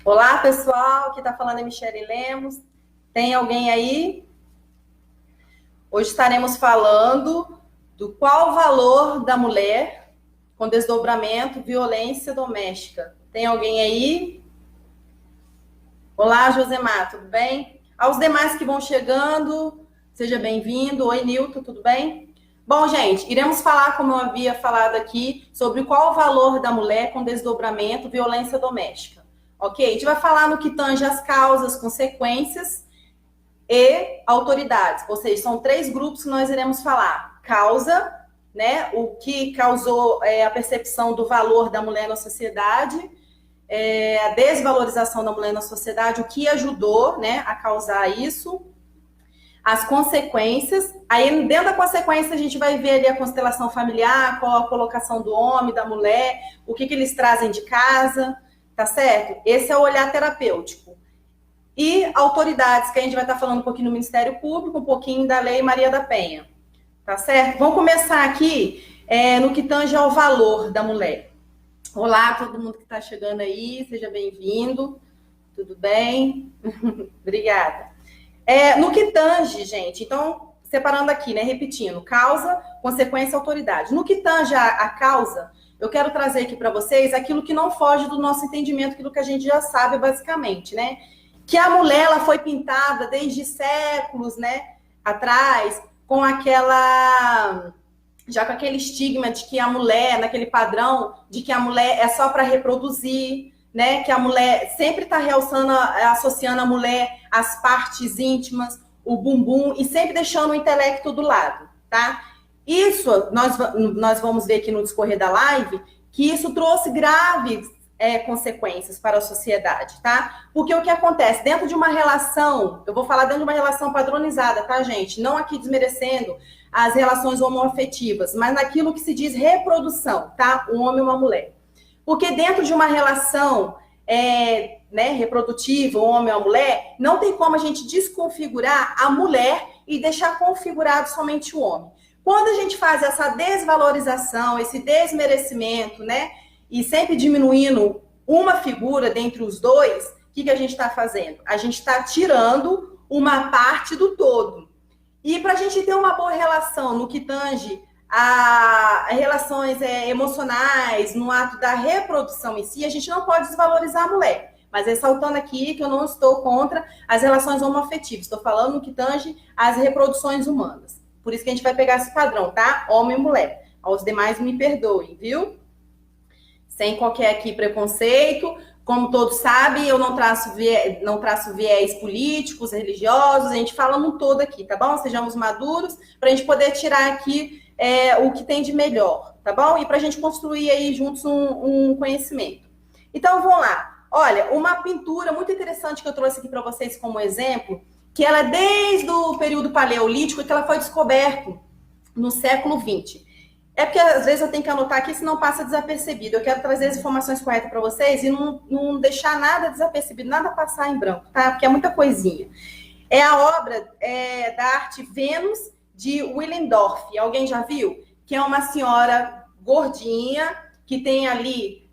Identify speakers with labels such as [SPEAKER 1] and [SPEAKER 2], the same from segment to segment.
[SPEAKER 1] Olá, pessoal. Aqui está falando é Michele Lemos. Tem alguém aí? Hoje estaremos falando do qual o valor da mulher com desdobramento, violência doméstica. Tem alguém aí? Olá, Josemar, tudo bem? Aos demais que vão chegando, seja bem-vindo. Oi, Nilton, tudo bem? Bom, gente, iremos falar, como eu havia falado aqui, sobre qual o valor da mulher com desdobramento, violência doméstica. Ok? A gente vai falar no que tange as causas, consequências e autoridades. Ou seja, são três grupos que nós iremos falar. Causa, né? O que causou a percepção do valor da mulher na sociedade, a desvalorização da mulher na sociedade, o que ajudou, né, a causar isso, as consequências. Aí, dentro da consequência, a gente vai ver ali a constelação familiar, qual a colocação do homem, da mulher, o que eles trazem de casa, tá certo? Esse é o olhar terapêutico. E autoridades, que a gente vai estar falando um pouquinho do Ministério Público, um pouquinho da Lei Maria da Penha, tá certo? Vamos começar aqui no que tange ao valor da mulher. Olá, todo mundo que está chegando aí, seja bem-vindo. Tudo bem? Obrigada. No que tange, gente, então, separando aqui, né, repetindo, causa, consequência, autoridade. No que tange a causa, eu quero trazer aqui para vocês aquilo que não foge do nosso entendimento, aquilo que a gente já sabe, basicamente, né? Que a mulher, ela foi pintada desde séculos, né, atrás, com aquela... já com aquele estigma de que a mulher, naquele padrão, de que a mulher é só para reproduzir, né? Que a mulher sempre está realçando, associando a mulher às partes íntimas, o bumbum, e sempre deixando o intelecto do lado, tá? Isso, nós vamos ver aqui no discorrer da live, que isso trouxe graves consequências para a sociedade, tá? Porque o que acontece? Dentro de uma relação, eu vou falar dentro de uma relação padronizada, tá, gente? Não aqui desmerecendo as relações homoafetivas, mas naquilo que se diz reprodução, tá? Um homem e uma mulher. Porque dentro de uma relação reprodutiva, um homem e uma mulher, não tem como a gente desconfigurar a mulher e deixar configurado somente o homem. Quando a gente faz essa desvalorização, esse desmerecimento, né? E sempre diminuindo uma figura dentre os dois, o que a gente está fazendo? A gente está tirando uma parte do todo. E para a gente ter uma boa relação no que tange a relações emocionais, no ato da reprodução em si, a gente não pode desvalorizar a mulher. Mas ressaltando aqui que eu não estou contra as relações homoafetivas, estou falando no que tange as reproduções humanas. Por isso que a gente vai pegar esse padrão, tá? Homem e mulher. Aos demais me perdoem, viu? Sem qualquer aqui preconceito. Como todos sabem, eu não traço viés políticos, religiosos, a gente fala no todo aqui, tá bom? Sejamos maduros para a gente poder tirar aqui o que tem de melhor, tá bom? E para a gente construir aí juntos um conhecimento. Então, vamos lá. Olha, uma pintura muito interessante que eu trouxe aqui para vocês como exemplo, que ela é desde o período paleolítico, que ela foi descoberta no século XX. É porque às vezes eu tenho que anotar aqui, senão passa desapercebido. Eu quero trazer as informações corretas para vocês e não deixar nada desapercebido, nada passar em branco, tá? Porque é muita coisinha. É a obra da arte Vênus, de Willendorf. Alguém já viu? Que é uma senhora gordinha, que tem ali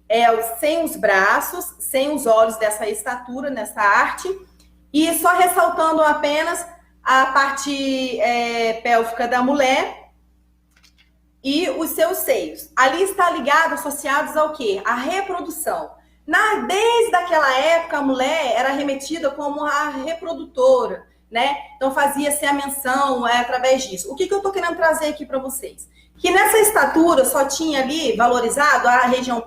[SPEAKER 1] sem os braços, sem os olhos dessa estatura, nessa arte, e só ressaltando apenas a parte pélvica da mulher, e os seus seios. Ali está ligado, associados ao quê? A reprodução. Desde aquela época, a mulher era remetida como a reprodutora, né? Então fazia-se a menção através disso. O que eu estou querendo trazer aqui para vocês? Que nessa estatura só tinha ali valorizado a região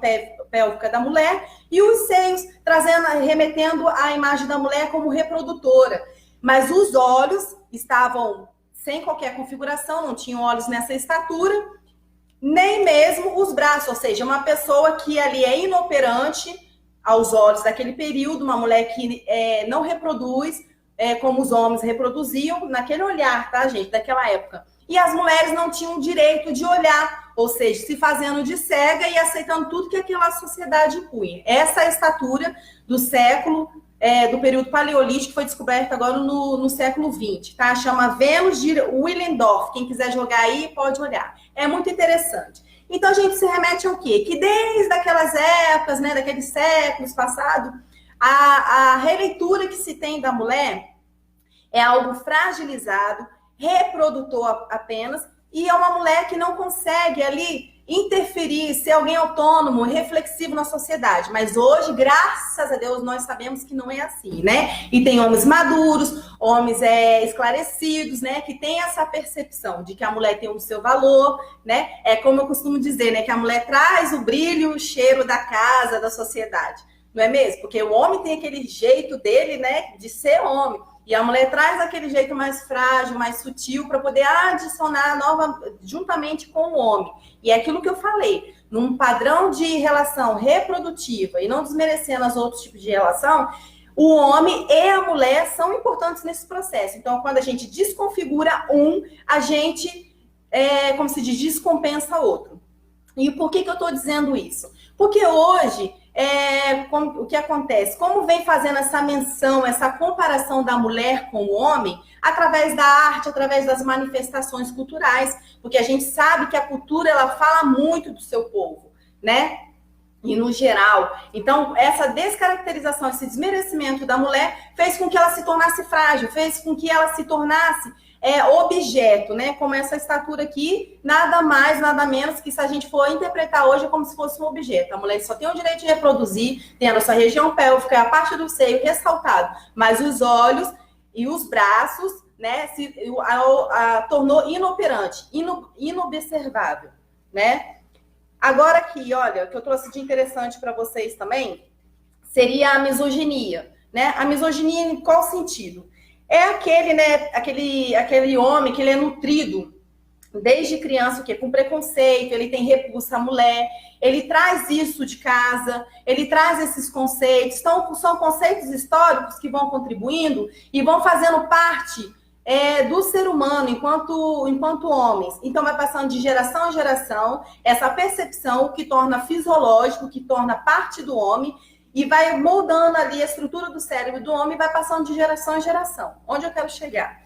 [SPEAKER 1] pélvica da mulher e os seios, remetendo a imagem da mulher como reprodutora. Mas os olhos estavam sem qualquer configuração, não tinham olhos nessa estatura, nem mesmo os braços, ou seja, uma pessoa que ali é inoperante aos olhos daquele período, uma mulher que não reproduz como os homens reproduziam naquele olhar, tá, gente, daquela época. E as mulheres não tinham direito de olhar, ou seja, se fazendo de cega e aceitando tudo que aquela sociedade impunha. Essa é a estatura do século, do período paleolítico, foi descoberta agora no século XX, tá? Chama Vênus de Willendorf. Quem quiser jogar aí, pode olhar. É muito interessante. Então, a gente se remete ao quê? Que desde aquelas épocas, né, daqueles séculos passados, A releitura que se tem da mulher é algo fragilizado, reprodutor apenas, e é uma mulher que não consegue ali interferir, ser alguém autônomo, reflexivo na sociedade. Mas hoje, graças a Deus, nós sabemos que não é assim, né? E tem homens maduros, homens esclarecidos, né? Que tem essa percepção de que a mulher tem o seu valor, né? É como eu costumo dizer, né? Que a mulher traz o brilho, o cheiro da casa, da sociedade. Não é mesmo? Porque o homem tem aquele jeito dele, né? De ser homem. E a mulher traz aquele jeito mais frágil, mais sutil, para poder adicionar juntamente com o homem. E é aquilo que eu falei, num padrão de relação reprodutiva, e não desmerecendo os outros tipos de relação, o homem e a mulher são importantes nesse processo. Então, quando a gente desconfigura a gente, como se diz, descompensa outro. E por que eu estou dizendo isso? Porque hoje... o que acontece? Como vem fazendo essa menção, essa comparação da mulher com o homem, através da arte, através das manifestações culturais, porque a gente sabe que a cultura, ela fala muito do seu povo, né? E no geral. Então, essa descaracterização, esse desmerecimento da mulher fez com que ela se tornasse frágil, fez com que ela se tornasse objeto, né? Como essa estatura aqui, nada mais, nada menos que, se a gente for interpretar hoje, é como se fosse um objeto. A mulher só tem o direito de reproduzir, tendo essa região pélvica, a parte do seio ressaltado, mas os olhos e os braços, né, tornou inoperante, inobservável, né? Agora aqui, olha, o que eu trouxe de interessante para vocês também seria a misoginia, né? A misoginia em qual sentido? É aquele, né, aquele homem que ele é nutrido desde criança, o quê? Com preconceito, ele tem repulsa à mulher, ele traz isso de casa, ele traz esses conceitos, então são conceitos históricos que vão contribuindo e vão fazendo parte do ser humano enquanto homens. Então vai passando de geração em geração essa percepção, o que torna fisiológico, que torna parte do homem, e vai moldando ali a estrutura do cérebro do homem e vai passando de geração em geração. Onde eu quero chegar?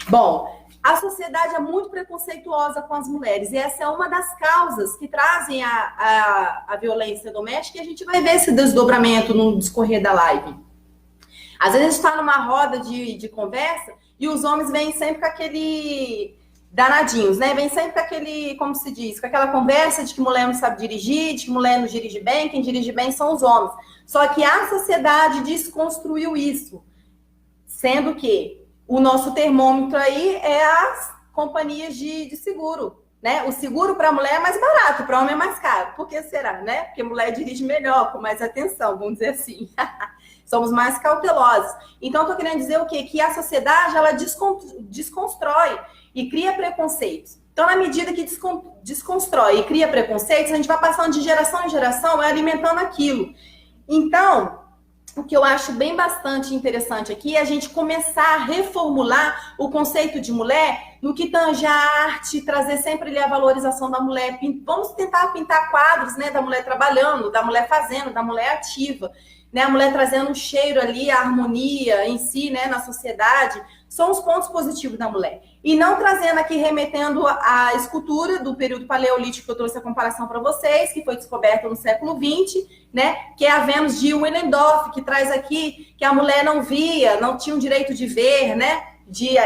[SPEAKER 1] Bom, a sociedade é muito preconceituosa com as mulheres, e essa é uma das causas que trazem a violência doméstica, e a gente vai ver esse desdobramento no discorrer da live. Às vezes a gente está numa roda de conversa e os homens vêm sempre com aquele... danadinhos, né? Vem sempre com aquele, como se diz, com aquela conversa de que mulher não sabe dirigir, de que mulher não dirige bem, quem dirige bem são os homens. Só que a sociedade desconstruiu isso, sendo que o nosso termômetro aí é as companhias de seguro, né? O seguro para a mulher é mais barato, para o homem é mais caro. Por que será, né? Porque a mulher dirige melhor, com mais atenção, vamos dizer assim. Somos mais cautelosos. Então, eu tô querendo dizer o quê? Que a sociedade, ela desconstrói e cria preconceitos. Então, na medida que desconstrói e cria preconceitos, a gente vai passando de geração em geração e alimentando aquilo. Então, o que eu acho bastante interessante aqui é a gente começar a reformular o conceito de mulher no que tange a arte, trazer sempre ali a valorização da mulher. Vamos tentar pintar quadros, né, da mulher trabalhando, da mulher fazendo, da mulher ativa, né, a mulher trazendo um cheiro ali, a harmonia em si, né, na sociedade. São os pontos positivos da mulher. E não trazendo aqui, remetendo a escultura do período paleolítico, que eu trouxe a comparação para vocês, que foi descoberta no século XX, né? Que é a Vênus de Willendorf, que traz aqui que a mulher não via, não tinha o direito de ver, né? De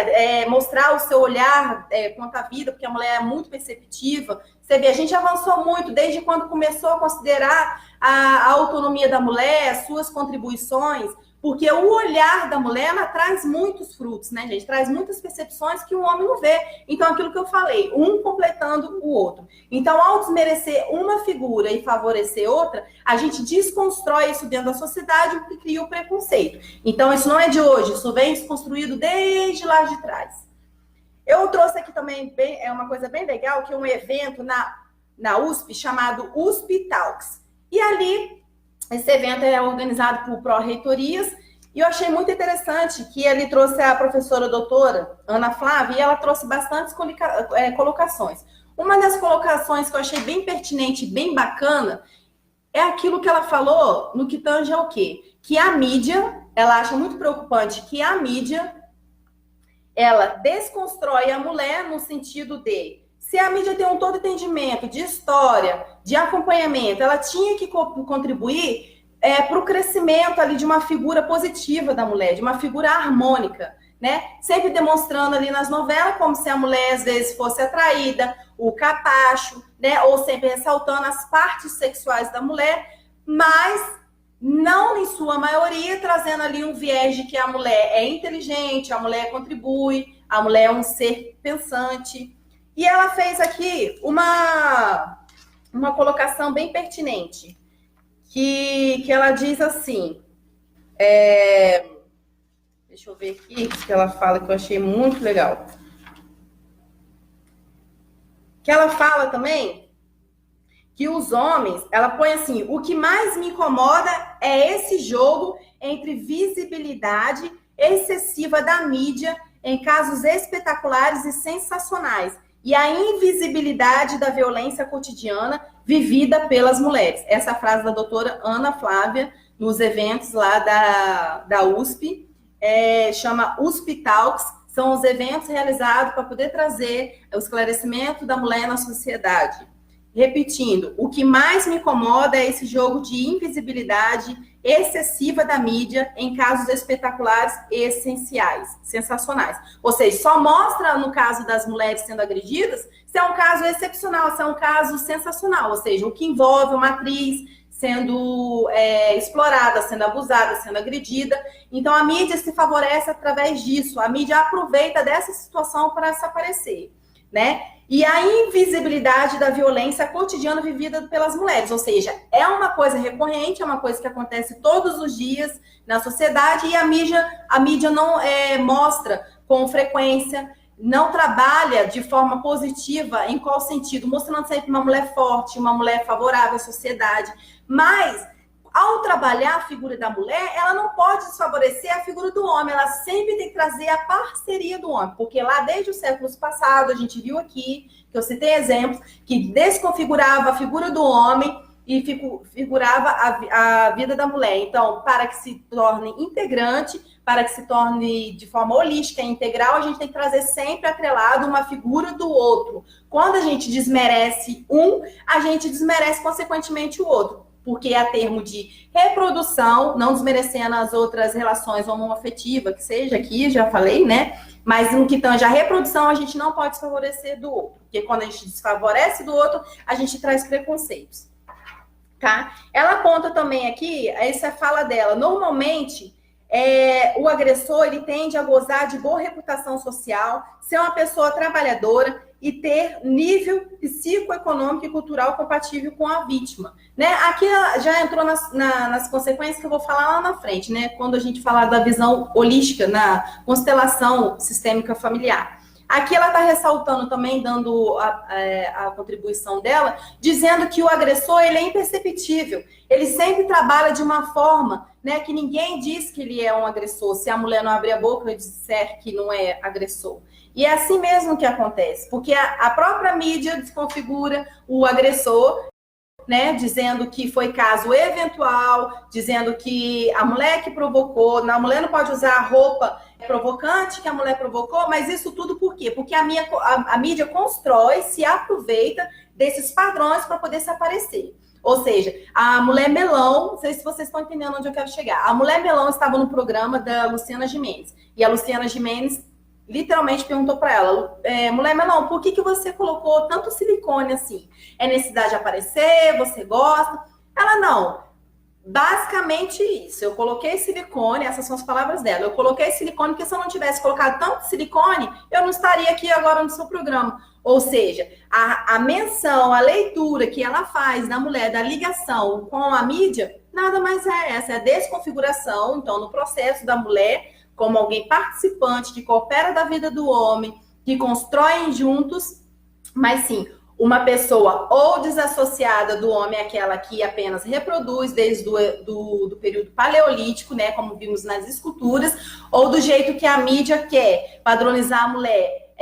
[SPEAKER 1] mostrar o seu olhar quanto à vida, porque a mulher é muito perceptiva. Você vê, a gente avançou muito desde quando começou a considerar a autonomia da mulher, as suas contribuições, porque o olhar da mulher, ela traz muitos frutos, né, gente? Traz muitas percepções que o homem não vê. Então, aquilo que eu falei, um completando o outro. Então, ao desmerecer uma figura e favorecer outra, a gente desconstrói isso dentro da sociedade, o que cria o preconceito. Então, isso não é de hoje, isso vem desconstruído desde lá de trás. Eu trouxe aqui também, uma coisa bem legal, que é um evento na USP, chamado USP Talks. E ali... esse evento é organizado por pró-reitorias, e eu achei muito interessante que ele trouxe a professora doutora Ana Flávia, e ela trouxe bastantes colocações. Uma das colocações que eu achei bem pertinente e bem bacana é aquilo que ela falou no que tange ao quê? Que a mídia, ela acha muito preocupante que a mídia, ela desconstrói a mulher no sentido de... se a mídia tem um todo entendimento de história, de acompanhamento, ela tinha que contribuir para o crescimento ali de uma figura positiva da mulher, de uma figura harmônica, né? Sempre demonstrando ali nas novelas como se a mulher às vezes fosse atraída, o capacho, né? Ou sempre ressaltando as partes sexuais da mulher, mas não em sua maioria trazendo ali um viés de que a mulher é inteligente, a mulher contribui, a mulher é um ser pensante. E ela fez aqui uma colocação bem pertinente, que ela diz assim, deixa eu ver aqui, que ela fala que eu achei muito legal. Que ela fala também que os homens, ela põe assim, o que mais me incomoda é esse jogo entre visibilidade excessiva da mídia em casos espetaculares e sensacionais e a invisibilidade da violência cotidiana vivida pelas mulheres. Essa frase da doutora Ana Flávia, nos eventos lá da USP, chama USP Talks, são os eventos realizados para poder trazer o esclarecimento da mulher na sociedade. Repetindo, o que mais me incomoda é esse jogo de invisibilidade excessiva da mídia em casos espetaculares e essenciais, sensacionais. Ou seja, só mostra no caso das mulheres sendo agredidas se é um caso excepcional, se é um caso sensacional, ou seja, o que envolve uma atriz sendo explorada, sendo abusada, sendo agredida. Então, a mídia se favorece através disso, a mídia aproveita dessa situação para se aparecer, né? E a invisibilidade da violência cotidiana vivida pelas mulheres, ou seja, é uma coisa recorrente, é uma coisa que acontece todos os dias na sociedade e a mídia não mostra com frequência, não trabalha de forma positiva, em qual sentido? Mostrando sempre uma mulher forte, uma mulher favorável à sociedade, mas ao trabalhar a figura da mulher, ela não pode desfavorecer a figura do homem, ela sempre tem que trazer a parceria do homem, porque lá desde os séculos passados, a gente viu aqui, que eu citei exemplos, que desconfigurava a figura do homem e figurava a vida da mulher. Então, para que se torne integrante, para que se torne de forma holística e integral, a gente tem que trazer sempre atrelado uma figura do outro. Quando a gente desmerece um, a gente desmerece consequentemente o outro. Porque é termo de reprodução, não desmerecendo as outras relações homoafetivas, que seja aqui, já falei, né? Mas no que tange a reprodução, a gente não pode desfavorecer do outro. Porque quando a gente desfavorece do outro, a gente traz preconceitos. Tá? Ela aponta também aqui, essa fala dela, normalmente o agressor ele tende a gozar de boa reputação social, ser uma pessoa trabalhadora e ter nível psicoeconômico e cultural compatível com a vítima. Né? Aqui já entrou nas consequências que eu vou falar lá na frente, né? Quando a gente falar da visão holística na constelação sistêmica familiar. Aqui ela está ressaltando também, dando a contribuição dela, dizendo que o agressor ele é imperceptível. Ele sempre trabalha de uma forma, né, que ninguém diz que ele é um agressor. Se a mulher não abrir a boca e disser que não é agressor. E é assim mesmo que acontece, porque a própria mídia desconfigura o agressor, né, dizendo que foi caso eventual, dizendo que a mulher que provocou, a mulher não pode usar a roupa provocante que a mulher provocou, mas isso tudo por quê? Porque a mídia constrói, se aproveita desses padrões para poder se aparecer. Ou seja, a mulher melão, não sei se vocês estão entendendo onde eu quero chegar, a mulher melão estava no programa da Luciana Gimenez, e a Luciana Gimenez literalmente perguntou para ela, mulher melão, por que você colocou tanto silicone assim? É necessidade de aparecer? Você gosta? Ela, não. Basicamente isso. Eu coloquei silicone, essas são as palavras dela. Eu coloquei silicone porque se eu não tivesse colocado tanto silicone, eu não estaria aqui agora no seu programa. Ou seja, a menção, a leitura que ela faz da mulher, da ligação com a mídia, nada mais é essa. É a desconfiguração, então, no processo da mulher como alguém participante, que coopera da vida do homem, que constroem juntos, mas sim, uma pessoa ou desassociada do homem, aquela que apenas reproduz desde do período paleolítico, né, como vimos nas esculturas, ou do jeito que a mídia quer padronizar a mulher,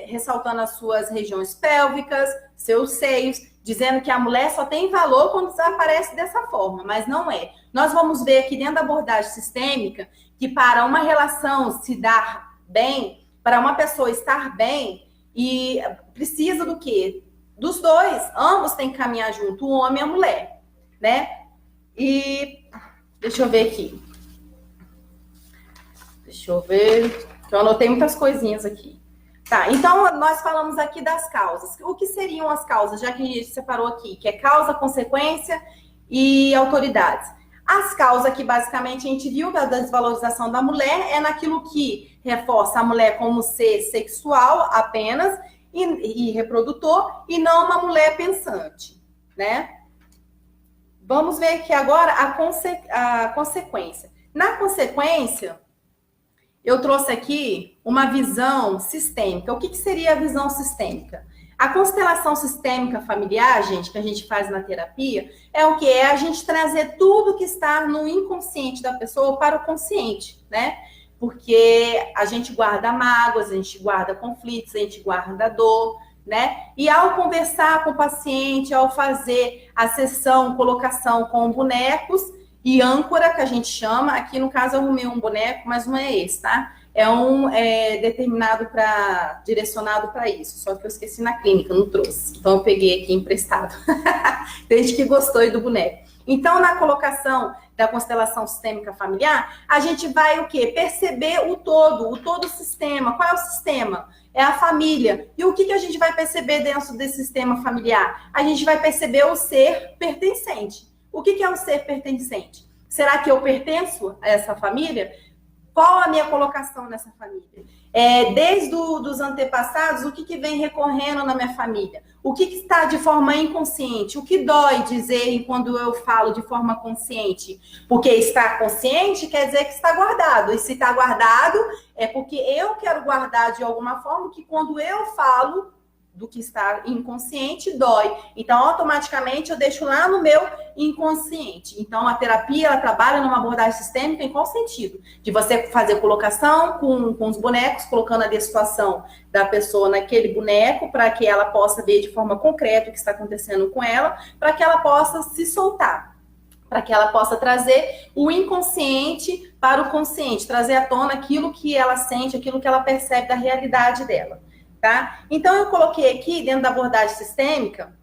[SPEAKER 1] ressaltando as suas regiões pélvicas, seus seios, dizendo que a mulher só tem valor quando desaparece dessa forma, mas não é. Nós vamos ver aqui dentro da abordagem sistêmica que para uma relação se dar bem, para uma pessoa estar bem, e precisa do quê? Dos dois. Ambos têm que caminhar junto, o homem e a mulher, né? E deixa eu ver aqui. Deixa eu ver. Eu anotei muitas coisinhas aqui. Tá, então nós falamos aqui das causas. O que seriam as causas, já que a gente separou aqui, que é causa, consequência e autoridades. As causas aqui, basicamente, a gente viu que a desvalorização da mulher é naquilo que reforça a mulher como ser sexual apenas e reprodutor, e não uma mulher pensante, né? Vamos ver aqui agora a consequência. Na consequência, eu trouxe aqui uma visão sistêmica. O que seria a visão sistêmica? A constelação sistêmica familiar, gente, que a gente faz na terapia, é o que? É a gente trazer tudo que está no inconsciente da pessoa para o consciente, né? Porque a gente guarda mágoas, a gente guarda conflitos, a gente guarda dor, né? E ao conversar com o paciente, ao fazer a sessão, colocação com bonecos e âncora, que a gente chama, aqui no caso eu arrumei um boneco, mas não é esse, tá? É determinado direcionado para isso, só que eu esqueci na clínica, não trouxe. Então eu peguei aqui emprestado. Tem gente que gostou do boneco. Então, na colocação da constelação sistêmica familiar, a gente vai o quê? Perceber o todo sistema. Qual é o sistema? É a família. E o que a gente vai perceber dentro desse sistema familiar? A gente vai perceber o ser pertencente. O que é o ser pertencente? Será que eu pertenço a essa família? Qual a minha colocação nessa família? Desde os antepassados, o que vem recorrendo na minha família? O que está de forma inconsciente? O que dói dizer quando eu falo de forma consciente? Porque está consciente quer dizer que está guardado. E se está guardado, é porque eu quero guardar de alguma forma que quando eu falo do que está inconsciente, dói. Então, automaticamente, eu deixo lá no meu inconsciente. Então, a terapia, ela trabalha numa abordagem sistêmica em qual sentido? De você fazer colocação com os bonecos, colocando ali a situação da pessoa naquele boneco, para que ela possa ver de forma concreta o que está acontecendo com ela, para que ela possa se soltar, para que ela possa trazer o inconsciente para o consciente, trazer à tona aquilo que ela sente, aquilo que ela percebe da realidade dela. Tá? Então, eu coloquei aqui, dentro da abordagem sistêmica,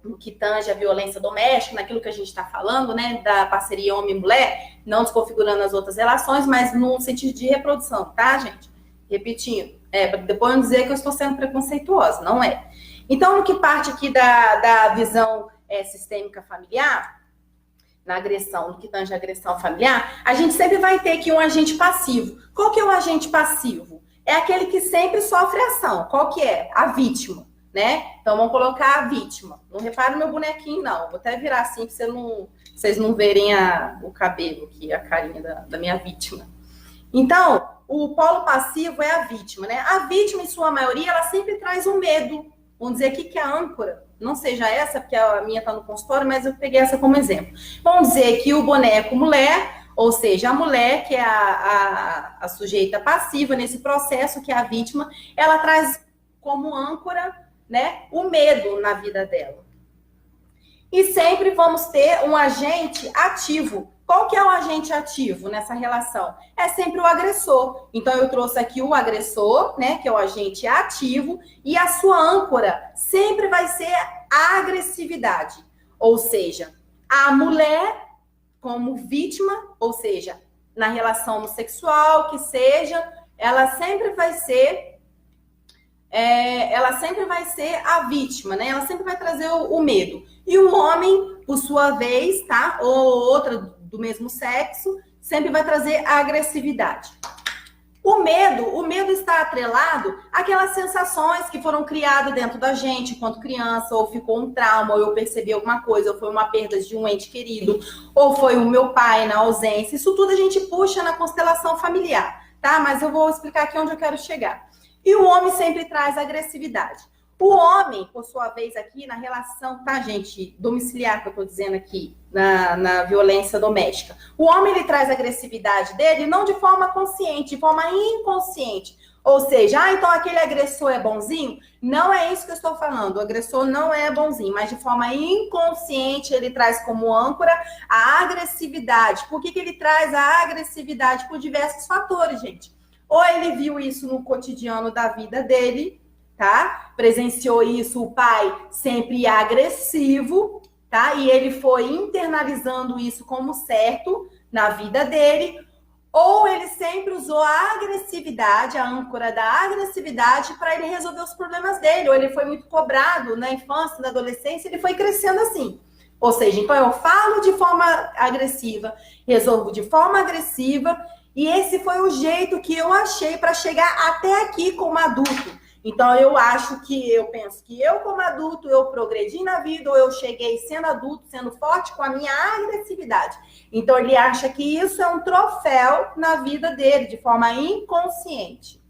[SPEAKER 1] no que tange a violência doméstica, naquilo que a gente está falando, né, da parceria homem-mulher, não desconfigurando as outras relações, mas no sentido de reprodução, tá, gente? Repetindo, para depois não dizer que eu estou sendo preconceituosa, não é. Então, no que parte aqui da visão sistêmica familiar, na agressão, no que tange a agressão familiar, a gente sempre vai ter aqui um agente passivo. Qual que é o agente passivo? É aquele que sempre sofre ação. Qual que é? A vítima, né? Então, vamos colocar a vítima. Não repare no meu bonequinho, não. Vou até virar assim, para vocês não verem o cabelo aqui, a carinha da minha vítima. Então, o polo passivo é a vítima, né? A vítima, em sua maioria, ela sempre traz um medo. Vamos dizer aqui que a âncora, não seja essa, porque a minha está no consultório, mas eu peguei essa como exemplo. Vamos dizer que o boneco mulher... Ou seja, a mulher, que é a sujeita passiva nesse processo, que é a vítima, ela traz como âncora, né, o medo na vida dela. E sempre vamos ter um agente ativo. Qual que é o agente ativo nessa relação? É sempre o agressor. Então, eu trouxe aqui o agressor, né, que é o agente ativo, e a sua âncora sempre vai ser a agressividade. Ou seja, a mulher como vítima, ou seja, na relação homossexual, que seja, ela sempre vai ser a vítima, né? Ela sempre vai trazer o medo. E o homem, por sua vez, tá? Ou outra do mesmo sexo, sempre vai trazer a agressividade. O medo está atrelado àquelas sensações que foram criadas dentro da gente enquanto criança, ou ficou um trauma, ou eu percebi alguma coisa, ou foi uma perda de um ente querido, ou foi o meu pai na ausência. Isso tudo a gente puxa na constelação familiar, tá? Mas eu vou explicar aqui onde eu quero chegar. E o homem sempre traz agressividade. O homem, por sua vez, aqui na relação, tá, gente? Domiciliar, que eu tô dizendo aqui, na violência doméstica. O homem, ele traz a agressividade dele não de forma consciente, de forma inconsciente. Ou seja, então aquele agressor é bonzinho? Não é isso que eu estou falando. O agressor não é bonzinho, mas de forma inconsciente ele traz como âncora a agressividade. Por que ele traz a agressividade? Por diversos fatores, gente. Ou ele viu isso no cotidiano da vida dele, tá? Presenciou isso, o pai sempre agressivo, tá? E ele foi internalizando isso como certo na vida dele, ou ele sempre usou a agressividade, a âncora da agressividade, para ele resolver os problemas dele, ou ele foi muito cobrado na infância, na adolescência, ele foi crescendo assim. Ou seja, então eu falo de forma agressiva, resolvo de forma agressiva, e esse foi o jeito que eu achei para chegar até aqui como adulto. Então eu penso que eu como adulto, eu progredi na vida, ou eu cheguei sendo adulto, sendo forte com a minha agressividade. Então ele acha que isso é um troféu na vida dele, de forma inconsciente.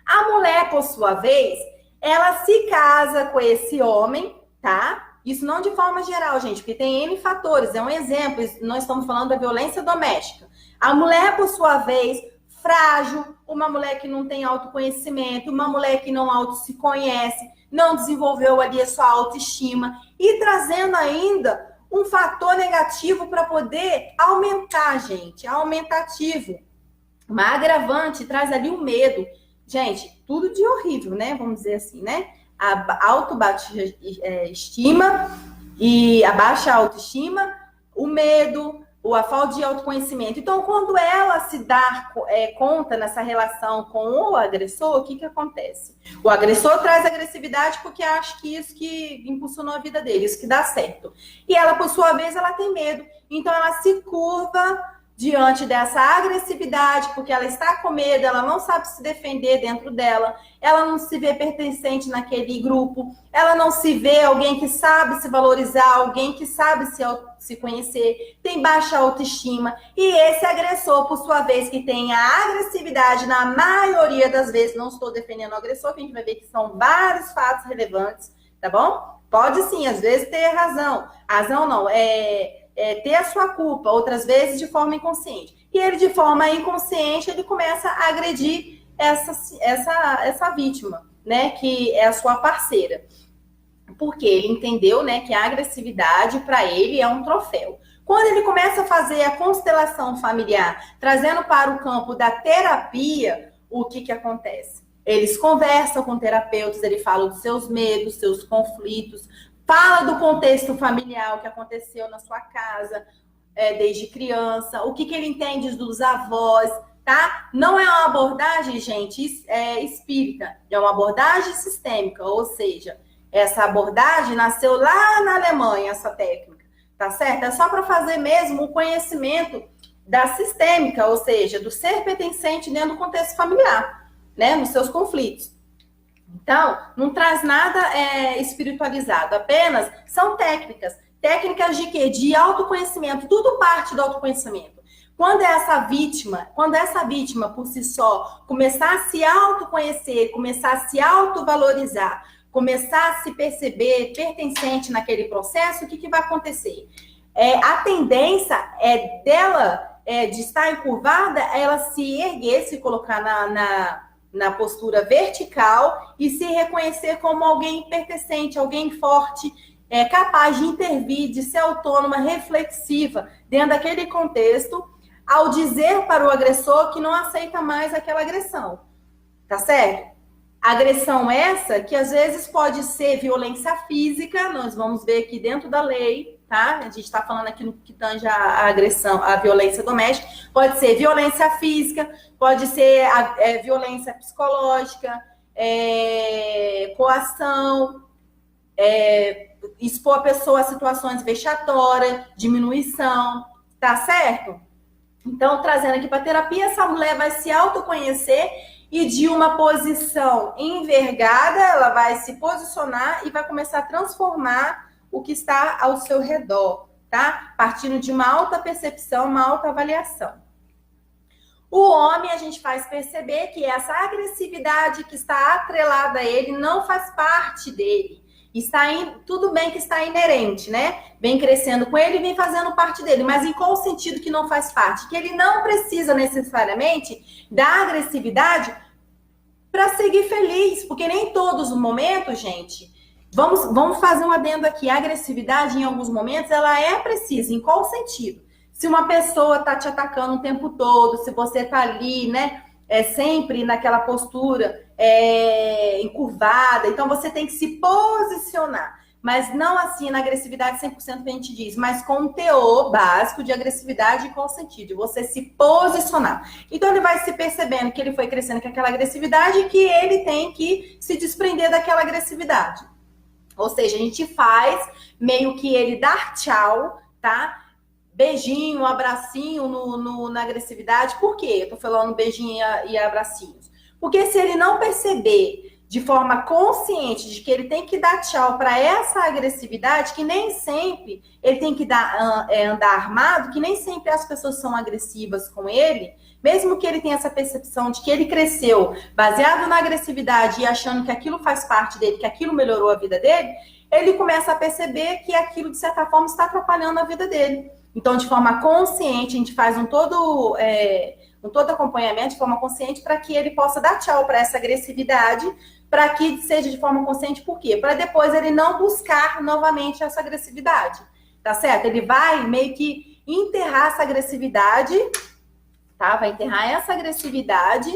[SPEAKER 1] A mulher, por sua vez, ela se casa com esse homem, tá? Isso não de forma geral, gente, porque tem N fatores, é um exemplo, nós estamos falando da violência doméstica. A mulher, por sua vez, frágil, uma mulher que não tem autoconhecimento, uma mulher que não auto se conhece, não desenvolveu ali a sua autoestima, e trazendo ainda um fator negativo para poder aumentar, gente, aumentativo. Uma agravante traz ali o medo. Gente, tudo de horrível, né? Vamos dizer assim, né? A baixa estima e a baixa autoestima, o medo, a falta de autoconhecimento. Então, quando ela se dá conta nessa relação com o agressor, o que acontece? O agressor traz agressividade porque acha que isso que impulsionou a vida dele, isso que dá certo. E ela, por sua vez, ela tem medo. Então, ela se curva diante dessa agressividade, porque ela está com medo, ela não sabe se defender dentro dela, ela não se vê pertencente naquele grupo, ela não se vê alguém que sabe se valorizar, alguém que sabe se conhecer, tem baixa autoestima. E esse agressor, por sua vez, que tem a agressividade, na maioria das vezes, não estou defendendo o agressor, que a gente vai ver que são vários fatos relevantes, tá bom? Pode sim, às vezes ter razão. Razão não, ter a sua culpa, outras vezes de forma inconsciente. E ele, de forma inconsciente, ele começa a agredir essa vítima, né, que é a sua parceira. Porque ele entendeu, né, que a agressividade para ele é um troféu. Quando ele começa a fazer a constelação familiar, trazendo para o campo da terapia, o que acontece? Eles conversam com terapeutas, ele fala dos seus medos, seus conflitos, fala do contexto familiar, o que aconteceu na sua casa, desde criança, o que ele entende dos avós, tá? Não é uma abordagem, gente, espírita, é uma abordagem sistêmica, ou seja, essa abordagem nasceu lá na Alemanha, essa técnica, tá certo? É só para fazer mesmo o conhecimento da sistêmica, ou seja, do ser pertencente dentro do contexto familiar, né? Nos seus conflitos. Então, não traz nada espiritualizado, apenas são técnicas. Técnicas de quê? De autoconhecimento, tudo parte do autoconhecimento. Quando essa vítima, por si só, começar a se autoconhecer, começar a se autovalorizar, começar a se perceber pertencente naquele processo, o que vai acontecer? A tendência dela, de estar encurvada, ela se erguer, se colocar na postura vertical e se reconhecer como alguém pertencente, alguém forte, capaz de intervir, de ser autônoma, reflexiva dentro daquele contexto, ao dizer para o agressor que não aceita mais aquela agressão, tá certo? Agressão essa que às vezes pode ser violência física, nós vamos ver aqui dentro da lei, tá? A gente está falando aqui no que tange a agressão, a violência doméstica, pode ser violência física, pode ser violência psicológica, coação, expor a pessoa a situações vexatórias, diminuição, tá certo? Então, trazendo aqui para a terapia, essa mulher vai se autoconhecer e de uma posição envergada, ela vai se posicionar e vai começar a transformar o que está ao seu redor, tá? Partindo de uma alta percepção, uma alta avaliação. O homem, a gente faz perceber que essa agressividade que está atrelada a ele não faz parte dele. Tudo bem que está inerente, né? Vem crescendo com ele e vem fazendo parte dele. Mas em qual sentido que não faz parte? Que ele não precisa necessariamente da agressividade para seguir feliz. Porque nem todos os momentos, gente... Vamos fazer um adendo aqui. A agressividade, em alguns momentos, ela é precisa. Em qual sentido? Se uma pessoa está te atacando o tempo todo, se você está ali, né? Sempre naquela postura encurvada, então você tem que se posicionar. mas não assim na agressividade 100% que a gente diz, mas com um teor básico de agressividade e qual sentido? De você se posicionar. Então ele vai se percebendo que ele foi crescendo com aquela agressividade e que ele tem que se desprender daquela agressividade. Ou seja, a gente faz meio que ele dar tchau, tá? Beijinho, um abracinho na agressividade. Por quê? Eu tô falando beijinho e abracinhos. Porque se ele não perceber de forma consciente de que ele tem que dar tchau para essa agressividade, que nem sempre ele tem que andar armado, que nem sempre as pessoas são agressivas com ele, mesmo que ele tenha essa percepção de que ele cresceu baseado na agressividade e achando que aquilo faz parte dele, que aquilo melhorou a vida dele, ele começa a perceber que aquilo, de certa forma, está atrapalhando a vida dele. Então, de forma consciente, a gente faz um todo acompanhamento de forma consciente para que ele possa dar tchau para essa agressividade, para que seja de forma consciente, por quê? Para depois ele não buscar novamente essa agressividade, tá certo? Ele vai meio que enterrar essa agressividade, tá? Vai enterrar essa agressividade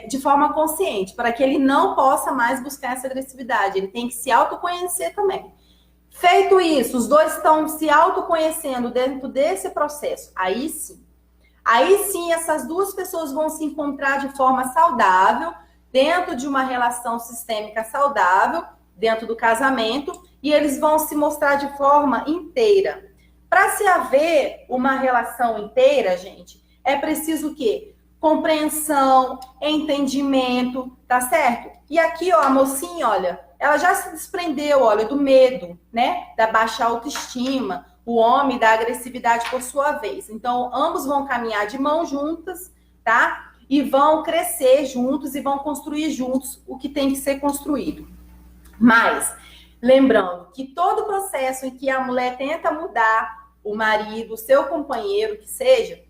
[SPEAKER 1] de forma consciente, para que ele não possa mais buscar essa agressividade. Ele tem que se autoconhecer também. Feito isso, os dois estão se autoconhecendo dentro desse processo. Aí sim, essas duas pessoas vão se encontrar de forma saudável, dentro de uma relação sistêmica saudável, dentro do casamento, e eles vão se mostrar de forma inteira. Para se haver uma relação inteira, gente, é preciso o quê? Compreensão, entendimento, tá certo? E aqui, ó, a mocinha, olha, ela já se desprendeu, olha, do medo, né? Da baixa autoestima, o homem da agressividade por sua vez. Então, ambos vão caminhar de mãos juntas, tá? E vão crescer juntos e vão construir juntos o que tem que ser construído. Mas, lembrando que todo processo em que a mulher tenta mudar o marido, o seu companheiro, que seja,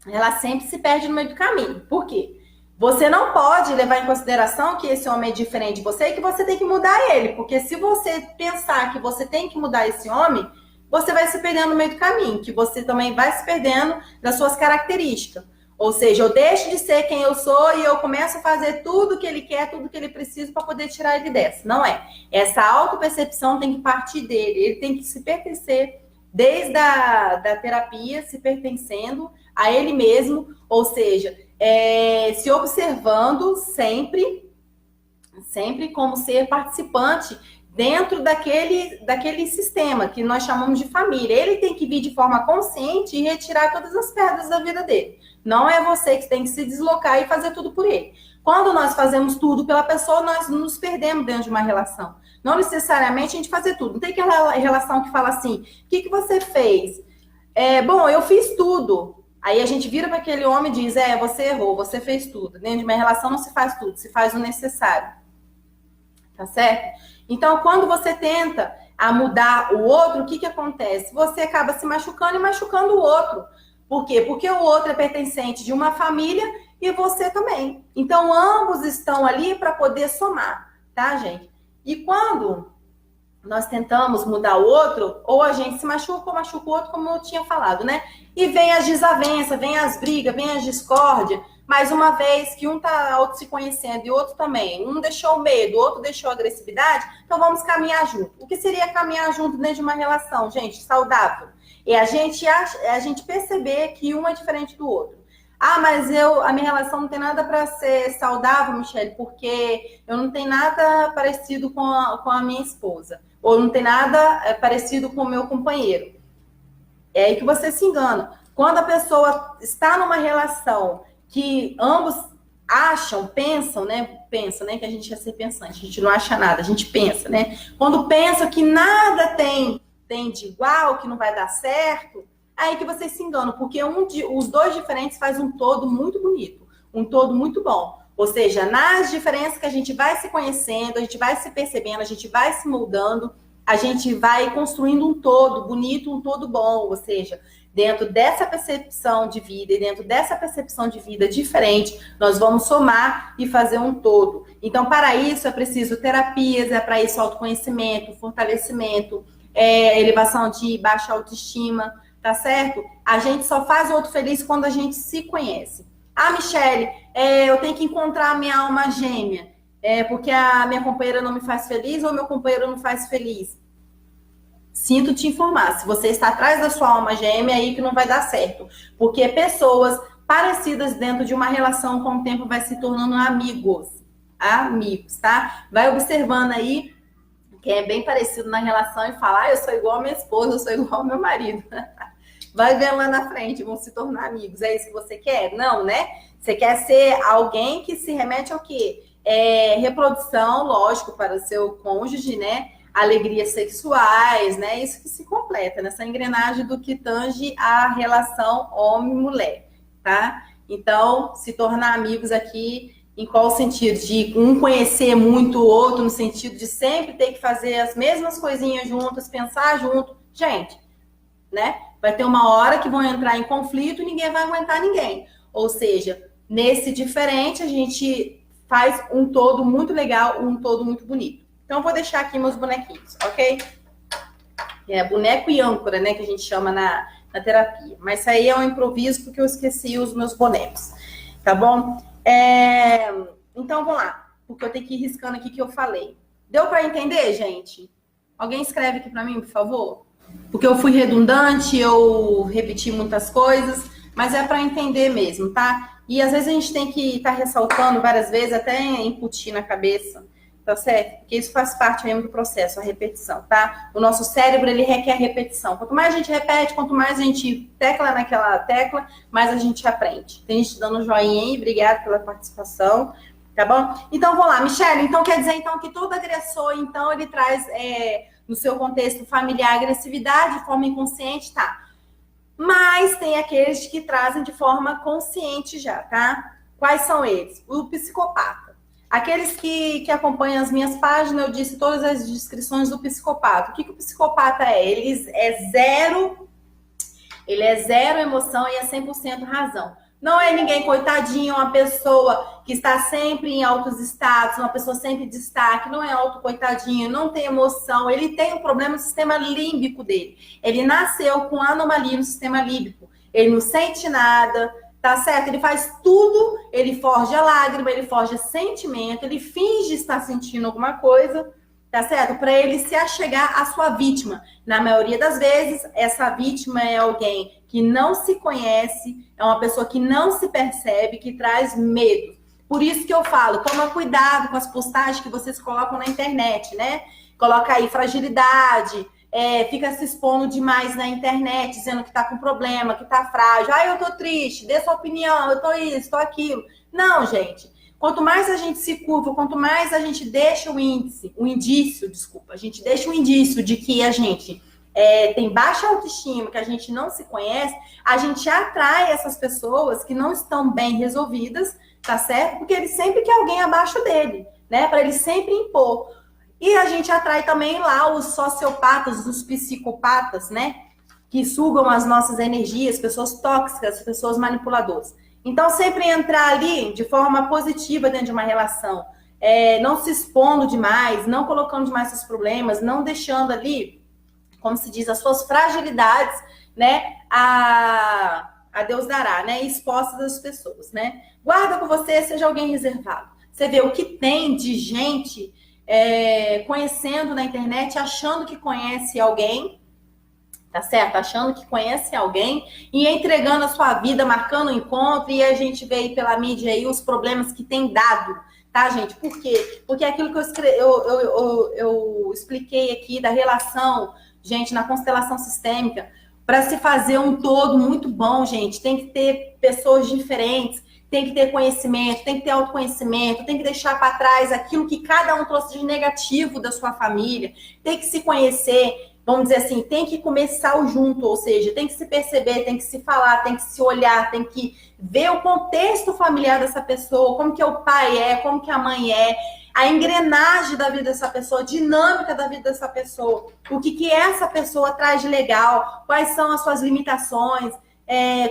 [SPEAKER 1] ela sempre se perde no meio do caminho. Por quê? Você não pode levar em consideração que esse homem é diferente de você e que você tem que mudar ele. Porque se você pensar que você tem que mudar esse homem, você vai se perdendo no meio do caminho, que você também vai se perdendo das suas características. Ou seja, eu deixo de ser quem eu sou e eu começo a fazer tudo que ele quer, tudo que ele precisa para poder tirar ele dessa. Não é. Essa autopercepção tem que partir dele. Ele tem que se pertencer desde a terapia, se pertencendo a ele mesmo. Ou seja, se observando sempre como ser participante dentro daquele sistema que nós chamamos de família. Ele tem que vir de forma consciente e retirar todas as pedras da vida dele. Não é você que tem que se deslocar e fazer tudo por ele. Quando nós fazemos tudo pela pessoa, nós nos perdemos dentro de uma relação. Não necessariamente a gente fazer tudo. Não tem aquela relação que fala assim, o que você fez? Bom, eu fiz tudo. Aí a gente vira para aquele homem e diz, você errou, você fez tudo. Dentro de uma relação não se faz tudo, se faz o necessário. Tá certo? Então, quando você tenta mudar o outro, o que acontece? Você acaba se machucando e machucando o outro. Por quê? Porque o outro é pertencente de uma família e você também. Então, ambos estão ali para poder somar, tá, gente? E quando nós tentamos mudar o outro, ou a gente se machuca ou machuca o outro, como eu tinha falado, né? E vem as desavenças, vem as brigas, vem as discórdias. Mais uma vez que um tá auto se conhecendo e o outro também. Um deixou o medo, o outro deixou a agressividade. Então, vamos caminhar junto. O que seria caminhar junto dentro de uma relação, gente, saudável? É a gente perceber que um é diferente do outro. Mas a minha relação não tem nada para ser saudável, Michele, porque eu não tenho nada parecido com a minha esposa. Ou não tem nada parecido com o meu companheiro. É aí que você se engana. Quando a pessoa está numa relação que ambos pensam, né? Que a gente quer ser pensante, a gente não acha nada, a gente pensa, né? Quando pensa que nada tem de igual, que não vai dar certo, aí que vocês se enganam, porque os dois diferentes faz um todo muito bonito, um todo muito bom. Ou seja, nas diferenças que a gente vai se conhecendo, a gente vai se percebendo, a gente vai se moldando, a gente vai construindo um todo bonito, um todo bom. Ou seja, dentro dessa percepção de vida e dentro dessa percepção de vida diferente, nós vamos somar e fazer um todo. Então, para isso, é preciso terapias, é para isso autoconhecimento, fortalecimento, elevação de baixa autoestima, tá certo? A gente só faz o outro feliz quando a gente se conhece. Michele, eu tenho que encontrar a minha alma gêmea. porque a minha companheira não me faz feliz ou meu companheiro não faz feliz. Sinto te informar, se você está atrás da sua alma gêmea, é aí que não vai dar certo. Porque pessoas parecidas dentro de uma relação com o tempo vai se tornando amigos. Amigos, tá? Vai observando aí quem é bem parecido na relação e fala, eu sou igual a minha esposa, eu sou igual ao meu marido. Vai ver lá na frente, vão se tornar amigos. É isso que você quer? Não, né? Você quer ser alguém que se remete ao quê? Reprodução, lógico, para o seu cônjuge, né? Alegrias sexuais, né? Isso que se completa nessa engrenagem do que tange a relação homem-mulher, tá? Então, se tornar amigos aqui, em qual sentido? De um conhecer muito o outro, no sentido de sempre ter que fazer as mesmas coisinhas juntas, pensar junto. Gente, né? Vai ter uma hora que vão entrar em conflito e ninguém vai aguentar ninguém. Ou seja, nesse diferente, a gente faz um todo muito legal, um todo muito bonito. Então, eu vou deixar aqui meus bonequinhos, ok? Boneco e âncora, né? Que a gente chama na terapia. Mas isso aí é um improviso porque eu esqueci os meus bonecos. Tá bom? Então, vamos lá. Porque eu tenho que ir riscando aqui que eu falei. Deu para entender, gente? Alguém escreve aqui para mim, por favor? Porque eu fui redundante, eu repeti muitas coisas, mas é para entender mesmo, tá? E às vezes a gente tem que estar ressaltando várias vezes, até incutir na cabeça, tá certo? Porque isso faz parte mesmo do processo, a repetição, tá? O nosso cérebro, ele requer repetição. Quanto mais a gente repete, quanto mais a gente tecla naquela tecla, mais a gente aprende. Tem gente dando um joinha aí, obrigada pela participação, tá bom? Então, vamos lá, Michele, então quer dizer então que todo agressor, então, ele traz, no seu contexto familiar, agressividade de forma inconsciente, tá? Mas tem aqueles que trazem de forma consciente já, tá? Quais são eles? O psicopata. Aqueles que acompanham as minhas páginas, eu disse todas as descrições do psicopata. O que o psicopata é? Ele é zero emoção e é 100% razão. Não é ninguém coitadinho, uma pessoa que está sempre em altos status, uma pessoa sempre em destaque, não é alto coitadinho, não tem emoção, ele tem um problema no sistema límbico dele. Ele nasceu com anomalia no sistema límbico, ele não sente nada, tá certo? Ele faz tudo, ele forja lágrima, ele forja sentimento, ele finge estar sentindo alguma coisa, tá certo? Para ele se achegar à sua vítima. Na maioria das vezes, essa vítima é alguém que não se conhece, é uma pessoa que não se percebe, que traz medo. Por isso que eu falo, toma cuidado com as postagens que vocês colocam na internet, né? Coloca aí fragilidade, fica se expondo demais na internet, dizendo que tá com problema, que tá frágil. Eu tô triste, dê sua opinião, eu tô isso, tô aquilo. Não, gente. Quanto mais a gente se curva, quanto mais a gente deixa a gente deixa o indício de que a gente tem baixa autoestima, que a gente não se conhece, a gente atrai essas pessoas que não estão bem resolvidas, tá certo? Porque ele sempre quer alguém abaixo dele, né? Para ele sempre impor. E a gente atrai também lá os sociopatas, os psicopatas, né? Que sugam as nossas energias, pessoas tóxicas, pessoas manipuladoras. Então, sempre entrar ali de forma positiva dentro de uma relação, não se expondo demais, não colocando demais seus problemas, não deixando ali, como se diz, as suas fragilidades, né, a Deus dará, né, expostas às pessoas, né. Guarda com você, seja alguém reservado. Você vê o que tem de gente conhecendo na internet, achando que conhece alguém, tá certo? Achando que conhece alguém e entregando a sua vida, marcando o encontro, e a gente vê aí pela mídia aí os problemas que tem dado, tá, gente? Por quê? Porque aquilo que eu expliquei aqui da relação, gente, na constelação sistêmica, para se fazer um todo muito bom, gente, tem que ter pessoas diferentes, tem que ter conhecimento, tem que ter autoconhecimento, tem que deixar para trás aquilo que cada um trouxe de negativo da sua família, tem que se conhecer, vamos dizer assim, tem que começar o junto, ou seja, tem que se perceber, tem que se falar, tem que se olhar, tem que ver o contexto familiar dessa pessoa, como que o pai como que a mãe a engrenagem da vida dessa pessoa, a dinâmica da vida dessa pessoa, o que essa pessoa traz de legal, quais são as suas limitações,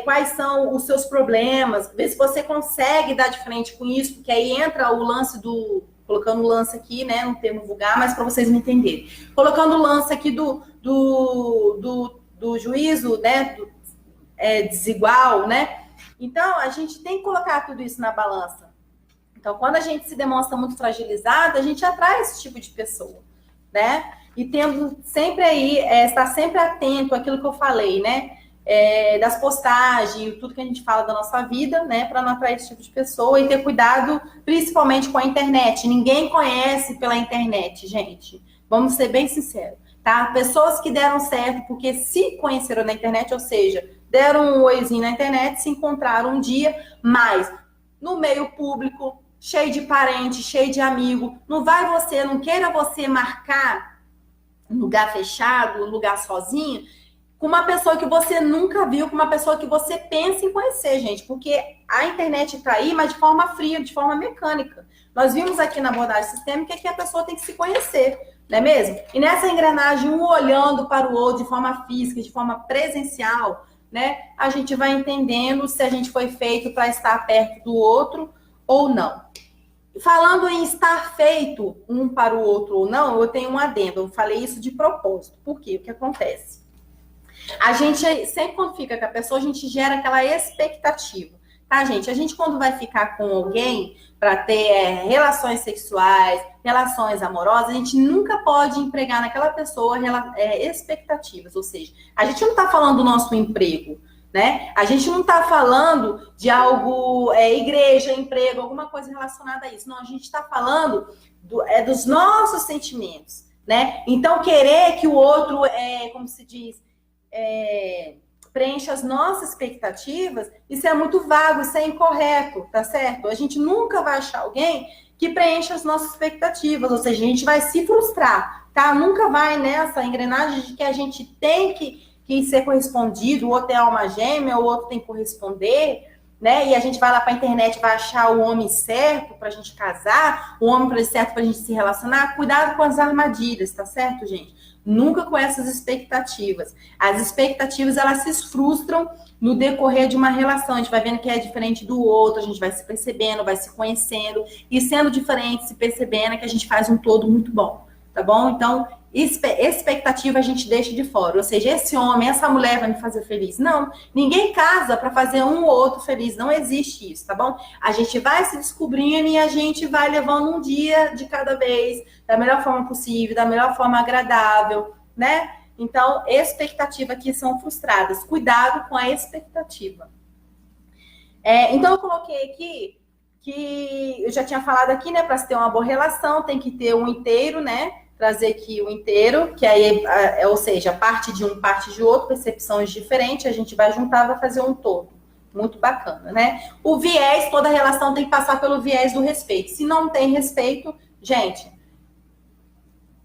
[SPEAKER 1] quais são os seus problemas, ver se você consegue dar de frente com isso, porque aí entra o lance colocando o lance aqui, né, no termo vulgar, mas para vocês me entenderem. Colocando o lance aqui do juízo, né, desigual, né? Então, a gente tem que colocar tudo isso na balança. Então, quando a gente se demonstra muito fragilizado, a gente atrai esse tipo de pessoa, né? E tendo sempre aí, estar sempre atento àquilo que eu falei, né? Das postagens, tudo que a gente fala da nossa vida, né? Para não atrair esse tipo de pessoa e ter cuidado, principalmente com a internet. Ninguém conhece pela internet, gente. Vamos ser bem sinceros, tá? Pessoas que deram certo porque se conheceram na internet, ou seja, deram um oizinho na internet, se encontraram um dia, mas no meio público, cheio de parente, cheio de amigo, não queira você marcar um lugar fechado, um lugar sozinho, com uma pessoa que você nunca viu, com uma pessoa que você pensa em conhecer, gente, porque a internet está aí, mas de forma fria, de forma mecânica. Nós vimos aqui na abordagem sistêmica que a pessoa tem que se conhecer, não é mesmo? E nessa engrenagem, um olhando para o outro de forma física, de forma presencial, né? A gente vai entendendo se a gente foi feito para estar perto do outro ou não. Falando em estar feito um para o outro ou não, eu tenho um adendo. Eu falei isso de propósito. Por quê? O que acontece? A gente, sempre quando fica com a pessoa, a gente gera aquela expectativa. Tá, gente? A gente, quando vai ficar com alguém para ter relações sexuais, relações amorosas, a gente nunca pode empregar naquela pessoa expectativas. Ou seja, a gente não está falando do nosso emprego, né? A gente não está falando de algo, igreja, emprego, alguma coisa relacionada a isso. Não, a gente está falando dos nossos sentimentos, né? Então, querer que o outro, como se diz, preencha as nossas expectativas, isso é muito vago, isso é incorreto, tá certo? A gente nunca vai achar alguém que preencha as nossas expectativas, ou seja, a gente vai se frustrar, tá? Nunca vai nessa engrenagem de que a gente tem que ser correspondido, o outro é alma gêmea, o outro tem que corresponder, né? E a gente vai lá para a internet, vai achar o homem certo para a gente casar, o homem certo para a gente se relacionar. Cuidado com as armadilhas, tá certo, gente? Nunca com essas expectativas. As expectativas, elas se frustram no decorrer de uma relação. A gente vai vendo que é diferente do outro, a gente vai se percebendo, vai se conhecendo, e sendo diferente, se percebendo, é que a gente faz um todo muito bom, tá bom? Então, expectativa a gente deixa de fora. Ou seja, esse homem, essa mulher vai me fazer feliz. Não, ninguém casa para fazer um ou outro feliz. Não existe isso, tá bom? A gente vai se descobrindo e a gente vai levando um dia de cada vez, da melhor forma possível, da melhor forma agradável, né? Então, expectativas aqui são frustradas. Cuidado com a expectativa. Então, eu coloquei aqui que eu já tinha falado aqui, né? Para se ter uma boa relação, tem que ter um inteiro, né? Trazer aqui o inteiro, que aí, ou seja, parte de um, parte de outro, percepções diferentes, a gente vai juntar, vai fazer um todo. Muito bacana, né? O viés, toda relação tem que passar pelo viés do respeito. Se não tem respeito, gente,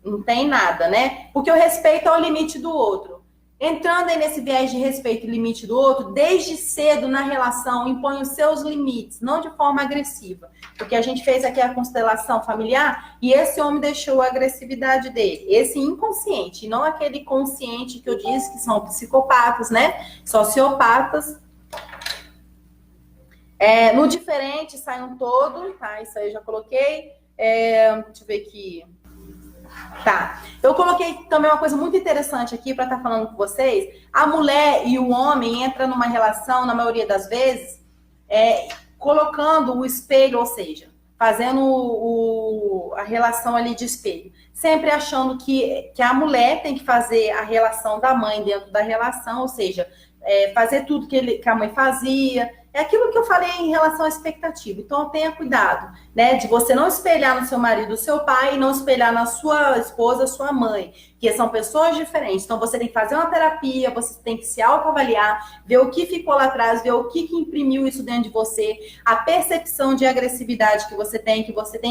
[SPEAKER 1] não tem nada, né? Porque o respeito é o limite do outro. Entrando aí nesse viés de respeito e limite do outro, desde cedo na relação, impõe os seus limites, não de forma agressiva. Porque a gente fez aqui a constelação familiar e esse homem deixou a agressividade dele. Esse inconsciente, não aquele consciente que eu disse que são psicopatas, né? Sociopatas. No diferente sai um todo, tá? Isso aí eu já coloquei. Deixa eu ver aqui. Tá, eu coloquei também uma coisa muito interessante aqui para estar falando com vocês. A mulher e o homem entram numa relação, na maioria das vezes, colocando o espelho, ou seja, fazendo a relação ali de espelho. Sempre achando que a mulher tem que fazer a relação da mãe dentro da relação, ou seja, fazer tudo que a mãe fazia. É aquilo que eu falei em relação à expectativa. Então, tenha cuidado, né? De você não espelhar no seu marido o seu pai e não espelhar na sua esposa a sua mãe, que são pessoas diferentes. Então, você tem que fazer uma terapia, você tem que se autoavaliar, ver o que ficou lá atrás, ver o que imprimiu isso dentro de você, a percepção de agressividade que você tem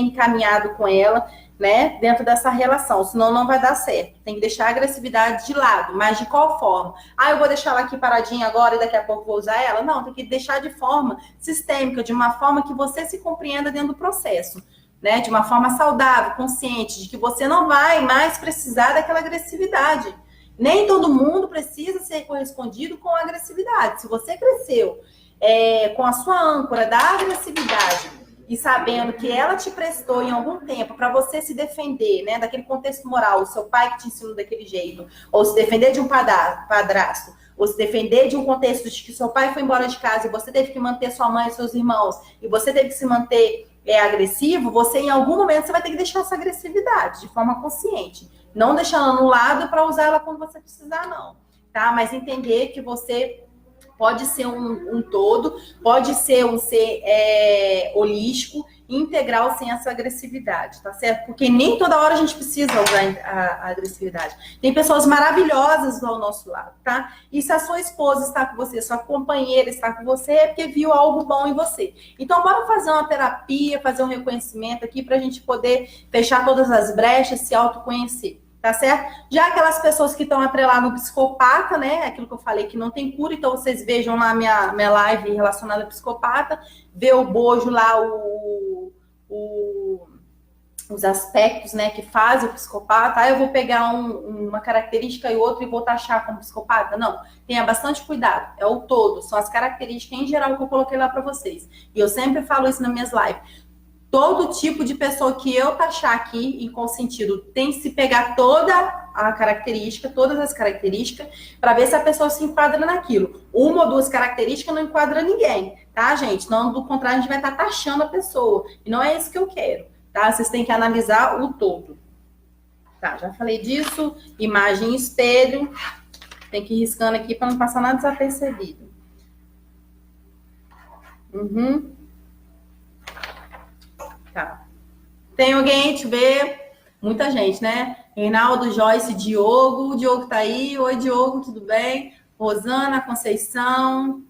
[SPEAKER 1] encaminhado com ela, né, dentro dessa relação, senão não vai dar certo. Tem que deixar a agressividade de lado, mas de qual forma? Eu vou deixar ela aqui paradinha agora e daqui a pouco vou usar ela? Não, tem que deixar de forma sistêmica, de uma forma que você se compreenda dentro do processo, né, de uma forma saudável, consciente, de que você não vai mais precisar daquela agressividade. Nem todo mundo precisa ser correspondido com a agressividade. Se você cresceu com a sua âncora da agressividade, e sabendo que ela te prestou em algum tempo para você se defender, né, daquele contexto moral, o seu pai que te ensinou daquele jeito, ou se defender de um padrasto, ou se defender de um contexto de que seu pai foi embora de casa e você teve que manter sua mãe e seus irmãos, e você teve que se manter é agressivo, você em algum momento você vai ter que deixar essa agressividade de forma consciente. Não deixando ela no lado para usar ela quando você precisar, não. Tá? Mas entender que você pode ser um todo, pode ser um ser holístico, integral, sem essa agressividade, tá certo? Porque nem toda hora a gente precisa usar a agressividade. Tem pessoas maravilhosas ao nosso lado, tá? E se a sua esposa está com você, sua companheira está com você, é porque viu algo bom em você. Então, bora fazer uma terapia, fazer um reconhecimento aqui pra gente poder fechar todas as brechas, se autoconhecer. Tá certo? Já aquelas pessoas que estão atreladas no psicopata, né? Aquilo que eu falei que não tem cura, então vocês vejam lá minha live relacionada ao psicopata, vê o bojo lá, os aspectos, né, que fazem o psicopata. Aí eu vou pegar uma característica e outra e vou taxar como psicopata. Não, tenha bastante cuidado. É o todo, são as características em geral que eu coloquei lá para vocês. E eu sempre falo isso nas minhas lives. Todo tipo de pessoa que eu taxar aqui, em qual sentido, tem que se pegar toda a característica, todas as características, para ver se a pessoa se enquadra naquilo. Uma ou duas características não enquadra ninguém, tá, gente? Não, do contrário, a gente vai estar taxando a pessoa. E não é isso que eu quero, tá? Vocês têm que analisar o todo. Tá, já falei disso. Imagem espelho. Tem que ir riscando aqui para não passar nada desapercebido. Tá. Tem alguém? Deixa eu ver. Muita gente, né? Reinaldo, Joyce, Diogo. O Diogo tá aí. Oi, Diogo, tudo bem? Rosana, Conceição,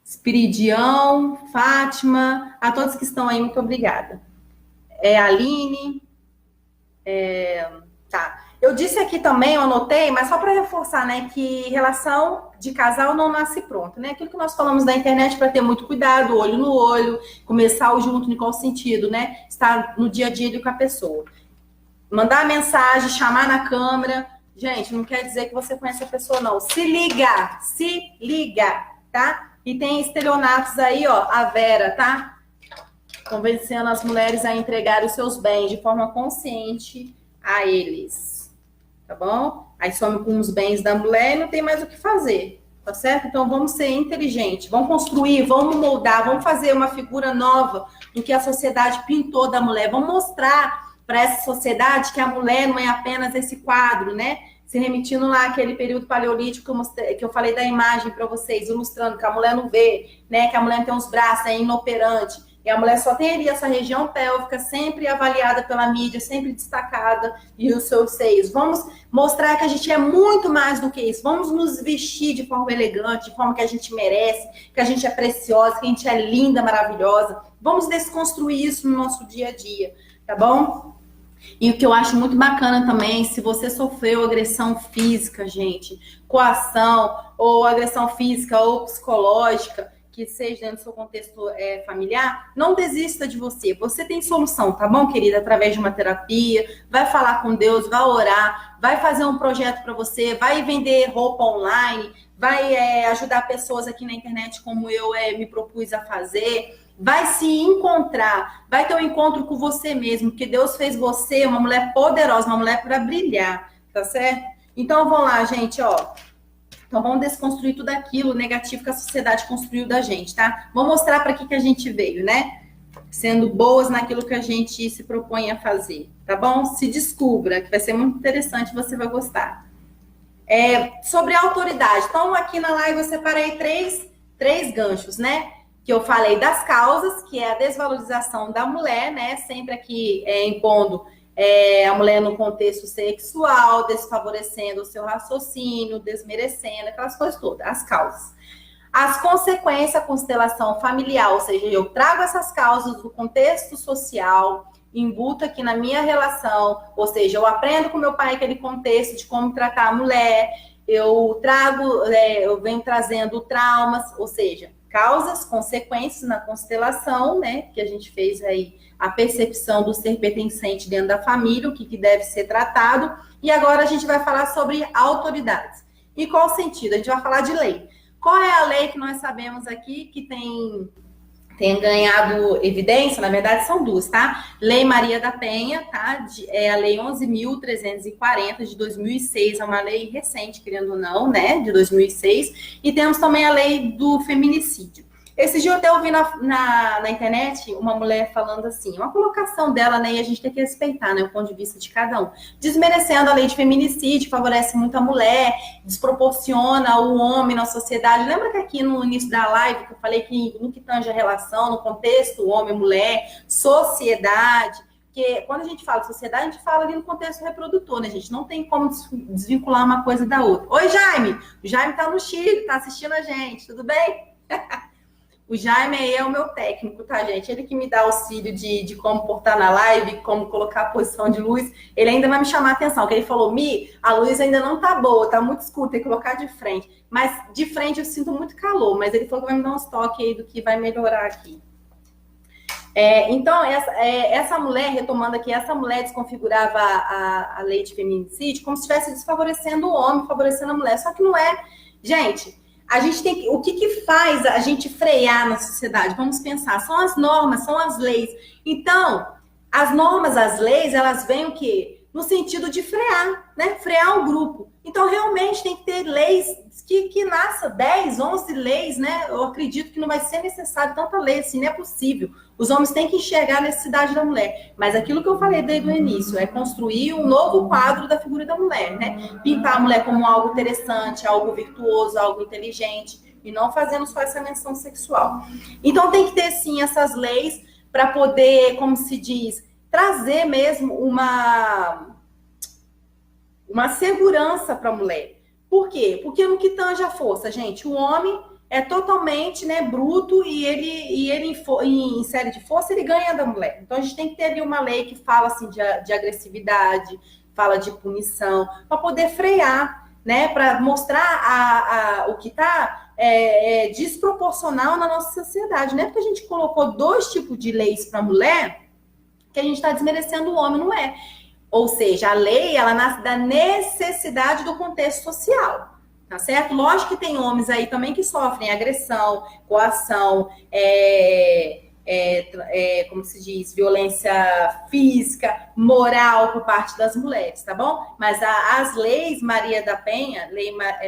[SPEAKER 1] Espiridião, Fátima. A todos que estão aí, muito obrigada. Aline. Tá. Eu disse aqui também, eu anotei, mas só para reforçar, né, que relação de casal não nasce pronta, né? Aquilo que nós falamos na internet para ter muito cuidado, olho no olho, começar o junto em qual sentido, né? Estar no dia a dia com a pessoa. Mandar mensagem, chamar na câmera. Gente, não quer dizer que você conhece a pessoa, não. Se liga, tá? E tem estelionatos aí, ó, a Vera, tá? Convencendo as mulheres a entregar os seus bens de forma consciente a eles. Tá bom? Aí some com os bens da mulher e não tem mais o que fazer, tá certo? Então vamos ser inteligentes, vamos construir, vamos moldar, vamos fazer uma figura nova do que a sociedade pintou da mulher. Vamos mostrar para essa sociedade que a mulher não é apenas esse quadro, né? Se remetindo lá àquele período paleolítico que eu falei da imagem para vocês, ilustrando que a mulher não vê, né? Que a mulher não tem os braços, é inoperante. E a mulher só teria essa região pélvica sempre avaliada pela mídia, sempre destacada, e os seus seios. Vamos mostrar que a gente é muito mais do que isso. Vamos nos vestir de forma elegante, de forma que a gente merece, que a gente é preciosa, que a gente é linda, maravilhosa. Vamos desconstruir isso no nosso dia a dia, tá bom? E o que eu acho muito bacana também, se você sofreu agressão física, gente, coação, ou agressão física ou psicológica, que seja dentro do seu contexto familiar, não desista de você. Você tem solução, tá bom, querida? Através de uma terapia, vai falar com Deus, vai orar, vai fazer um projeto para você, vai vender roupa online, vai ajudar pessoas aqui na internet como eu me propus a fazer, vai se encontrar, vai ter um encontro com você mesmo, porque Deus fez você uma mulher poderosa, uma mulher para brilhar, tá certo? Então, vamos lá, gente, ó. Então, vamos desconstruir tudo aquilo negativo que a sociedade construiu da gente, tá? Vamos mostrar para que a gente veio, né? Sendo boas naquilo que a gente se propõe a fazer, tá bom? Se descubra, que vai ser muito interessante, você vai gostar. Sobre a autoridade. Então, aqui na live eu separei três ganchos, né? Que eu falei das causas, que é a desvalorização da mulher, né? Sempre aqui impondo a mulher no contexto sexual, desfavorecendo o seu raciocínio, desmerecendo, aquelas coisas todas, as causas. As consequências, a constelação familiar, ou seja, eu trago essas causas do contexto social, embuto aqui na minha relação, ou seja, eu aprendo com meu pai aquele contexto de como tratar a mulher, eu venho trazendo traumas, ou seja, causas, consequências na constelação, né, que a gente fez aí a percepção do ser pertencente dentro da família, o que deve ser tratado, e agora a gente vai falar sobre autoridades. E qual sentido? A gente vai falar de lei. Qual é a lei que nós sabemos aqui que tem ganhado evidência? Na verdade, são duas, tá? Lei Maria da Penha, tá? É a Lei 11.340 de 2006, é uma lei recente, querendo ou não, né? De 2006. E temos também a Lei do Feminicídio. Esse dia eu até ouvi na internet uma mulher falando assim, uma colocação dela, né? E a gente tem que respeitar, né, o ponto de vista de cada um. Desmerecendo a lei de feminicídio, favorece muito a mulher, desproporciona o homem na sociedade. Lembra que aqui no início da live que eu falei que no que tange a relação, no contexto homem-mulher, sociedade, porque quando a gente fala de sociedade, a gente fala ali no contexto reprodutor, né, gente? Não tem como desvincular uma coisa da outra. Oi, Jaime! O Jaime tá no Chile, tá assistindo a gente, tudo bem? O Jaime aí é o meu técnico, tá, gente? Ele que me dá auxílio de como portar na live, como colocar a posição de luz. Ele ainda vai me chamar a atenção, que ele falou, Mi, a luz ainda não tá boa, tá muito escura, tem que colocar de frente. Mas de frente eu sinto muito calor, mas ele falou que vai me dar uns toques aí do que vai melhorar aqui. Então, essa mulher, retomando aqui, essa mulher desconfigurava a lei de feminicídio como se estivesse desfavorecendo o homem, favorecendo a mulher. Só que não é. Gente, a gente tem que... O que faz a gente frear na sociedade? Vamos pensar. São as normas, são as leis. Então, as normas, as leis, elas vêm o quê? No sentido de frear, né? Frear o grupo. Então, realmente, tem que ter leis que nasça 10, 11 leis, né? Eu acredito que não vai ser necessário tanta lei assim, não é possível. Os homens têm que enxergar a necessidade da mulher. Mas aquilo que eu falei desde o início é construir um novo quadro da figura da mulher, né? Pintar a mulher como algo interessante, algo virtuoso, algo inteligente, e não fazendo só essa menção sexual. Então, tem que ter, sim, essas leis para poder, como se diz, trazer mesmo uma segurança para a mulher. Por quê? Porque no que tange a força, gente, o homem é totalmente, né, bruto e ele em série de força, ele ganha da mulher. Então, a gente tem que ter ali uma lei que fala, assim, de agressividade, fala de punição, para poder frear, né, para mostrar o que está desproporcional na nossa sociedade. Não é porque a gente colocou 2 tipos de leis para a mulher que a gente está desmerecendo o homem, não é. Ou seja, a lei, ela nasce da necessidade do contexto social, tá certo? Lógico que tem homens aí também que sofrem agressão, coação, como se diz, violência física, moral por parte das mulheres, tá bom? Mas as leis Maria da Penha,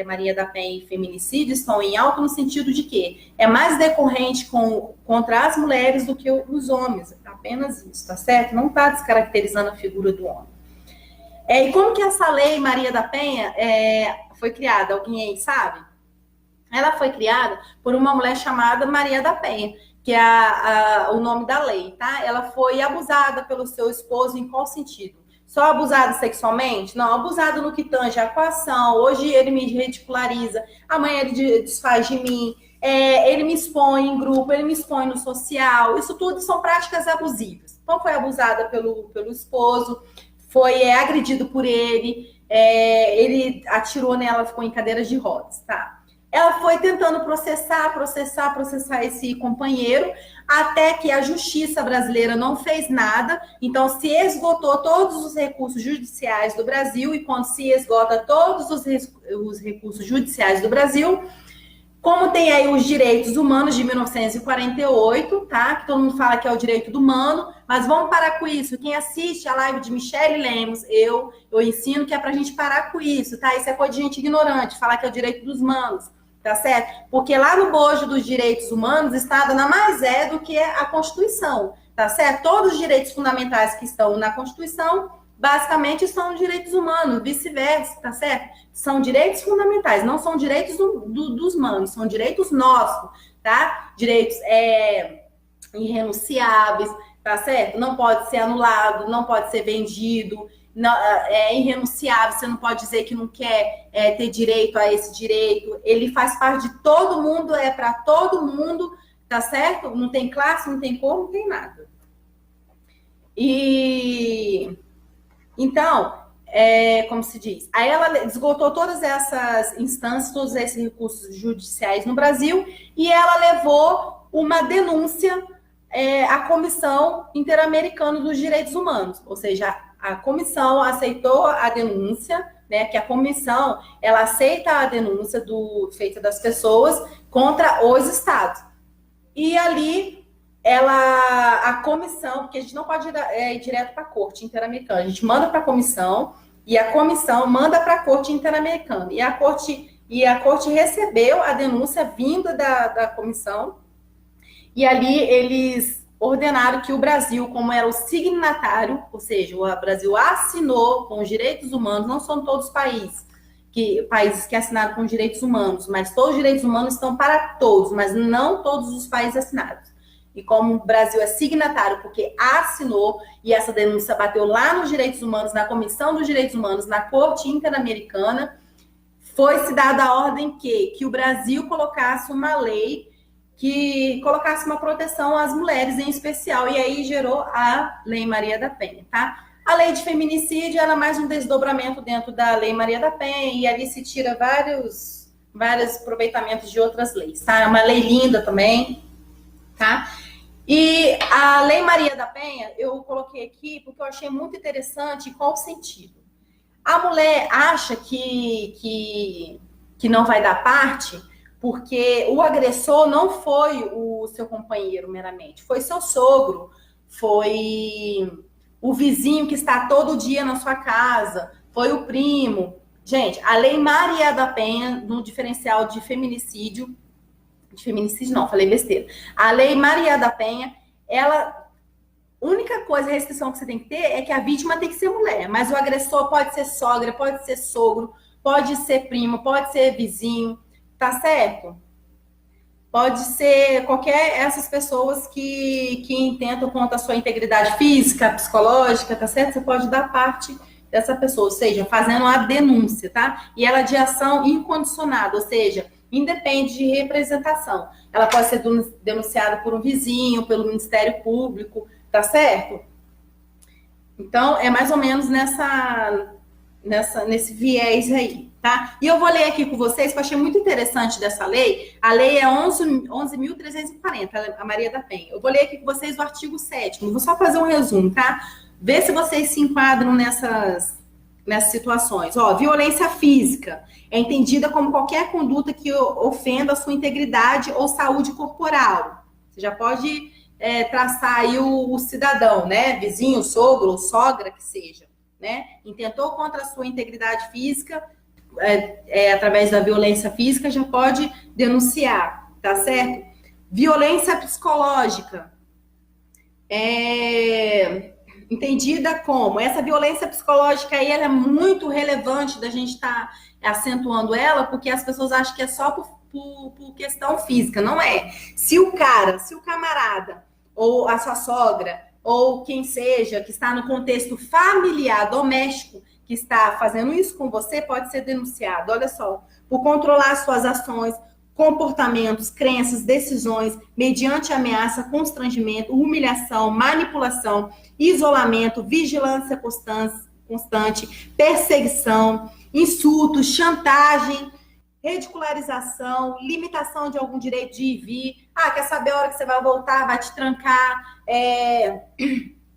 [SPEAKER 1] Maria da Penha e feminicídio estão em alto no sentido de que é mais decorrente contra as mulheres do que os homens, apenas isso, tá certo? Não está descaracterizando a figura do homem. E como que essa lei Maria da Penha foi criada? Alguém aí sabe? Ela foi criada por uma mulher chamada Maria da Penha, que é o nome da lei, tá? Ela foi abusada pelo seu esposo em qual sentido? Só abusada sexualmente? Não, abusada no que tange a coação. Hoje ele me ridiculariza, amanhã ele desfaz de mim, ele me expõe em grupo, ele me expõe no social. Isso tudo são práticas abusivas. Então foi abusada pelo esposo, foi agredido por ele atirou nela, ficou em cadeiras de rodas, tá? Ela foi tentando processar esse companheiro, até que a justiça brasileira não fez nada, então se esgotou todos os recursos judiciais do Brasil, e quando se esgota todos os recursos judiciais do Brasil, como tem aí os direitos humanos de 1948, tá? Que todo mundo fala que é o direito do humano, mas vamos parar com isso. Quem assiste a live de Michele Lemos, eu ensino que é pra gente parar com isso, tá? Isso é coisa de gente ignorante, falar que é o direito dos humanos, tá certo? Porque lá no bojo dos direitos humanos está nada mais do que a Constituição, tá certo? Todos os direitos fundamentais que estão na Constituição basicamente são direitos humanos, vice-versa, tá certo? São direitos fundamentais, não são direitos dos humanos, são direitos nossos, tá? Direitos irrenunciáveis, tá certo? Não pode ser anulado, não pode ser vendido, não, é irrenunciável, você não pode dizer que não quer ter direito a esse direito, ele faz parte de todo mundo, é para todo mundo, tá certo? Não tem classe, não tem cor, não tem nada. Então, como se diz, aí ela esgotou todas essas instâncias, todos esses recursos judiciais no Brasil, e ela levou uma denúncia à Comissão Interamericana dos Direitos Humanos, ou seja, a comissão aceitou a denúncia, né, que a comissão, ela aceita a denúncia feita das pessoas contra os estados. E ali a comissão, porque a gente não pode ir direto para a Corte Interamericana, a gente manda para a comissão e a comissão manda para a Corte Interamericana. E a Corte recebeu a denúncia vinda da comissão E ali eles ordenaram que o Brasil, como era o signatário, ou seja, o Brasil assinou com os direitos humanos, não são todos os países que assinaram com os direitos humanos, mas todos os direitos humanos estão para todos, mas não todos os países assinados. E como o Brasil é signatário porque assinou, e essa denúncia bateu lá nos direitos humanos, na Comissão dos Direitos Humanos, na Corte Interamericana, foi-se dada a ordem que o Brasil colocasse uma lei que colocasse uma proteção às mulheres em especial, e aí gerou a Lei Maria da Penha, tá? A lei de feminicídio era mais um desdobramento dentro da Lei Maria da Penha, e ali se tira vários aproveitamentos de outras leis, tá? É uma lei linda também, tá? E a Lei Maria da Penha, eu coloquei aqui porque eu achei muito interessante. Em qual sentido? A mulher acha que não vai dar parte porque o agressor não foi o seu companheiro meramente, foi seu sogro, foi o vizinho que está todo dia na sua casa, foi o primo. Gente, a Lei Maria da Penha, no diferencial de feminicídio não, falei besteira. A Lei Maria da Penha, única coisa, restrição que você tem que ter é que a vítima tem que ser mulher, mas o agressor pode ser sogra, pode ser sogro, pode ser primo, pode ser vizinho, tá certo? Pode ser essas pessoas que intentam contra a sua integridade física, psicológica, tá certo? Você pode dar parte dessa pessoa, ou seja, fazendo a denúncia, tá? E ela é de ação incondicionada, ou seja, independe de representação. Ela pode ser denunciada por um vizinho, pelo Ministério Público, tá certo? Então, é mais ou menos nesse viés aí, tá? E eu vou ler aqui com vocês, que eu achei muito interessante dessa lei. A lei é 11.340, a Maria da Penha. Eu vou ler aqui com vocês o artigo 7º. Vou só fazer um resumo, tá? Vê se vocês se enquadram nessas situações. Ó, violência física é entendida como qualquer conduta que ofenda a sua integridade ou saúde corporal. Você já pode traçar aí o cidadão, né? Vizinho, sogro ou sogra que seja, né? Intentou contra a sua integridade física, através da violência física, já pode denunciar, tá certo? Violência psicológica entendida como essa violência psicológica aí, ela é muito relevante da gente estar acentuando ela, porque as pessoas acham que é só por questão física, não é. Se o camarada, ou a sua sogra, ou quem seja, que está no contexto familiar, doméstico, que está fazendo isso com você, pode ser denunciado, olha só, por controlar suas ações, comportamentos, crenças, decisões, mediante ameaça, constrangimento, humilhação, manipulação, isolamento, vigilância constante, perseguição, insultos, chantagem, ridicularização, limitação de algum direito de ir e vir. Quer saber a hora que você vai voltar, vai te trancar.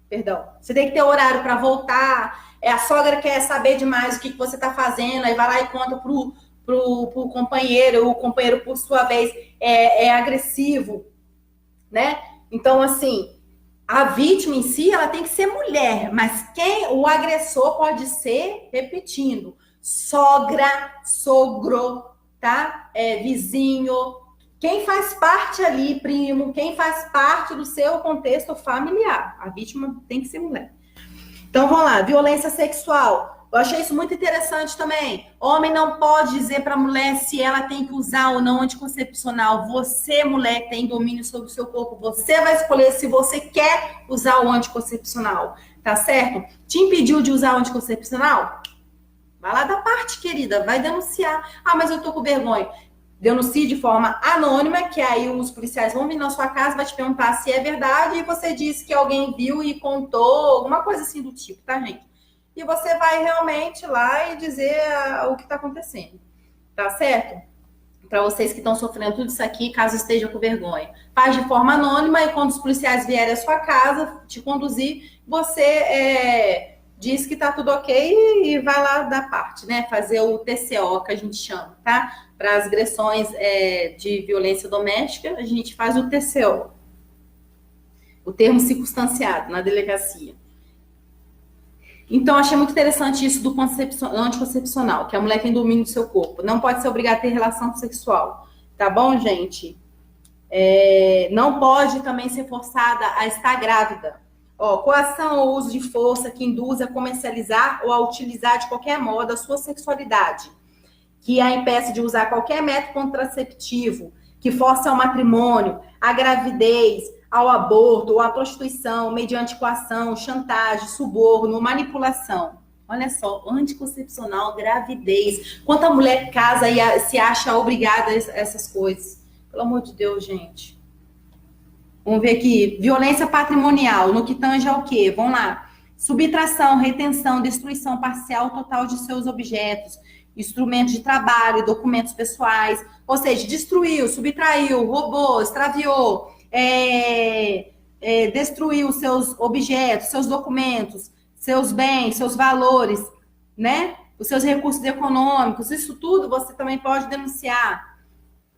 [SPEAKER 1] Perdão. Você tem que ter horário para voltar. A sogra quer saber demais o que você está fazendo, aí vai lá e conta pro companheiro, o companheiro, por sua vez, é agressivo, né? Então, assim, a vítima em si, ela tem que ser mulher, mas o agressor pode ser, repetindo, sogra, sogro, tá? Vizinho, quem faz parte ali, primo, quem faz parte do seu contexto familiar. A vítima tem que ser mulher. Então, vamos lá, violência sexual. Eu achei isso muito interessante também. Homem não pode dizer para a mulher se ela tem que usar ou não anticoncepcional. Você, mulher, tem domínio sobre o seu corpo. Você vai escolher se você quer usar o anticoncepcional. Tá certo? Te impediu de usar o anticoncepcional? Vai lá da parte, querida. Vai denunciar. Mas eu tô com vergonha. Denuncie de forma anônima, que aí os policiais vão vir na sua casa, vai te perguntar se é verdade, e você disse que alguém viu e contou, alguma coisa assim do tipo, tá, gente? E você vai realmente lá e dizer o que está acontecendo, tá certo? Para vocês que estão sofrendo tudo isso aqui, caso esteja com vergonha. Faz de forma anônima e quando os policiais vierem à sua casa, te conduzir, você diz que tá tudo ok e vai lá dar parte, né? Fazer o TCO, que a gente chama, tá? Para as agressões de violência doméstica, a gente faz o TCO. O termo circunstanciado na delegacia. Então, achei muito interessante isso do anticoncepcional, que a mulher tem domínio do seu corpo. Não pode ser obrigada a ter relação sexual. Tá bom, gente? Não pode também ser forçada a estar grávida. Coação ou uso de força que induz a comercializar ou a utilizar de qualquer modo a sua sexualidade, que a impeça de usar qualquer método contraceptivo, que força ao matrimônio, à gravidez, ao aborto ou à prostituição, mediante coação, chantagem, suborno, manipulação. Olha só, anticoncepcional, gravidez. Quanta mulher casa e se acha obrigada a essas coisas? Pelo amor de Deus, gente. Vamos ver aqui. Violência patrimonial, no que tange ao quê? Vamos lá. Subtração, retenção, destruição parcial total de seus objetos, instrumentos de trabalho, documentos pessoais. Ou seja, destruiu, subtraiu, roubou, extraviou, destruiu seus objetos, seus documentos, seus bens, seus valores, né? Os seus recursos econômicos. Isso tudo você também pode denunciar.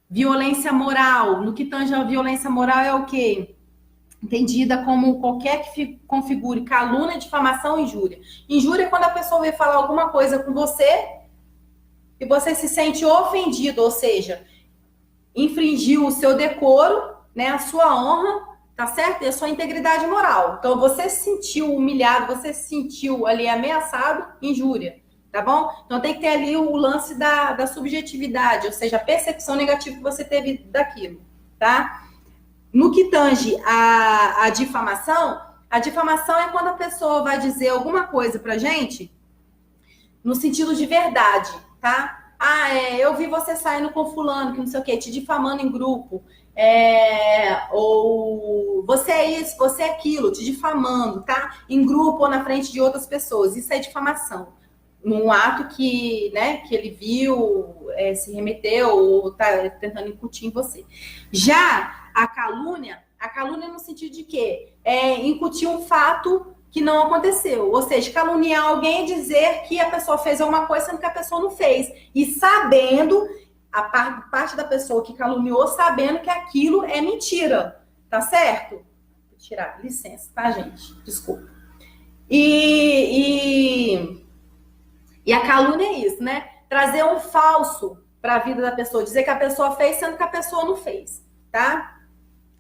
[SPEAKER 1] Violência moral, no que tange a violência moral é o quê? Entendida como qualquer que configure calúnia, difamação, injúria. Injúria é quando a pessoa vem falar alguma coisa com você e você se sente ofendido, ou seja, infringiu o seu decoro, né, a sua honra, tá certo? E a sua integridade moral. Então, você se sentiu humilhado, você se sentiu ali ameaçado, injúria. Tá bom? Então tem que ter ali o lance da subjetividade, ou seja, a percepção negativa que você teve daquilo, tá? No que tange a difamação é quando a pessoa vai dizer alguma coisa pra gente no sentido de verdade, tá? Eu vi você saindo com fulano, que não sei o quê, te difamando em grupo, ou você é isso, você é aquilo, te difamando, tá? Em grupo ou na frente de outras pessoas, isso é difamação. Num ato que, né, que ele viu, se remeteu ou está tentando incutir em você. Já a calúnia no sentido de quê? Incutir um fato que não aconteceu. Ou seja, caluniar alguém e dizer que a pessoa fez alguma coisa sendo que a pessoa não fez. E sabendo, a parte da pessoa que caluniou, sabendo que aquilo é mentira. Tá certo? Vou tirar, licença, tá, gente? Desculpa. E a calúnia é isso, né? Trazer um falso para a vida da pessoa, dizer que a pessoa fez, sendo que a pessoa não fez, tá?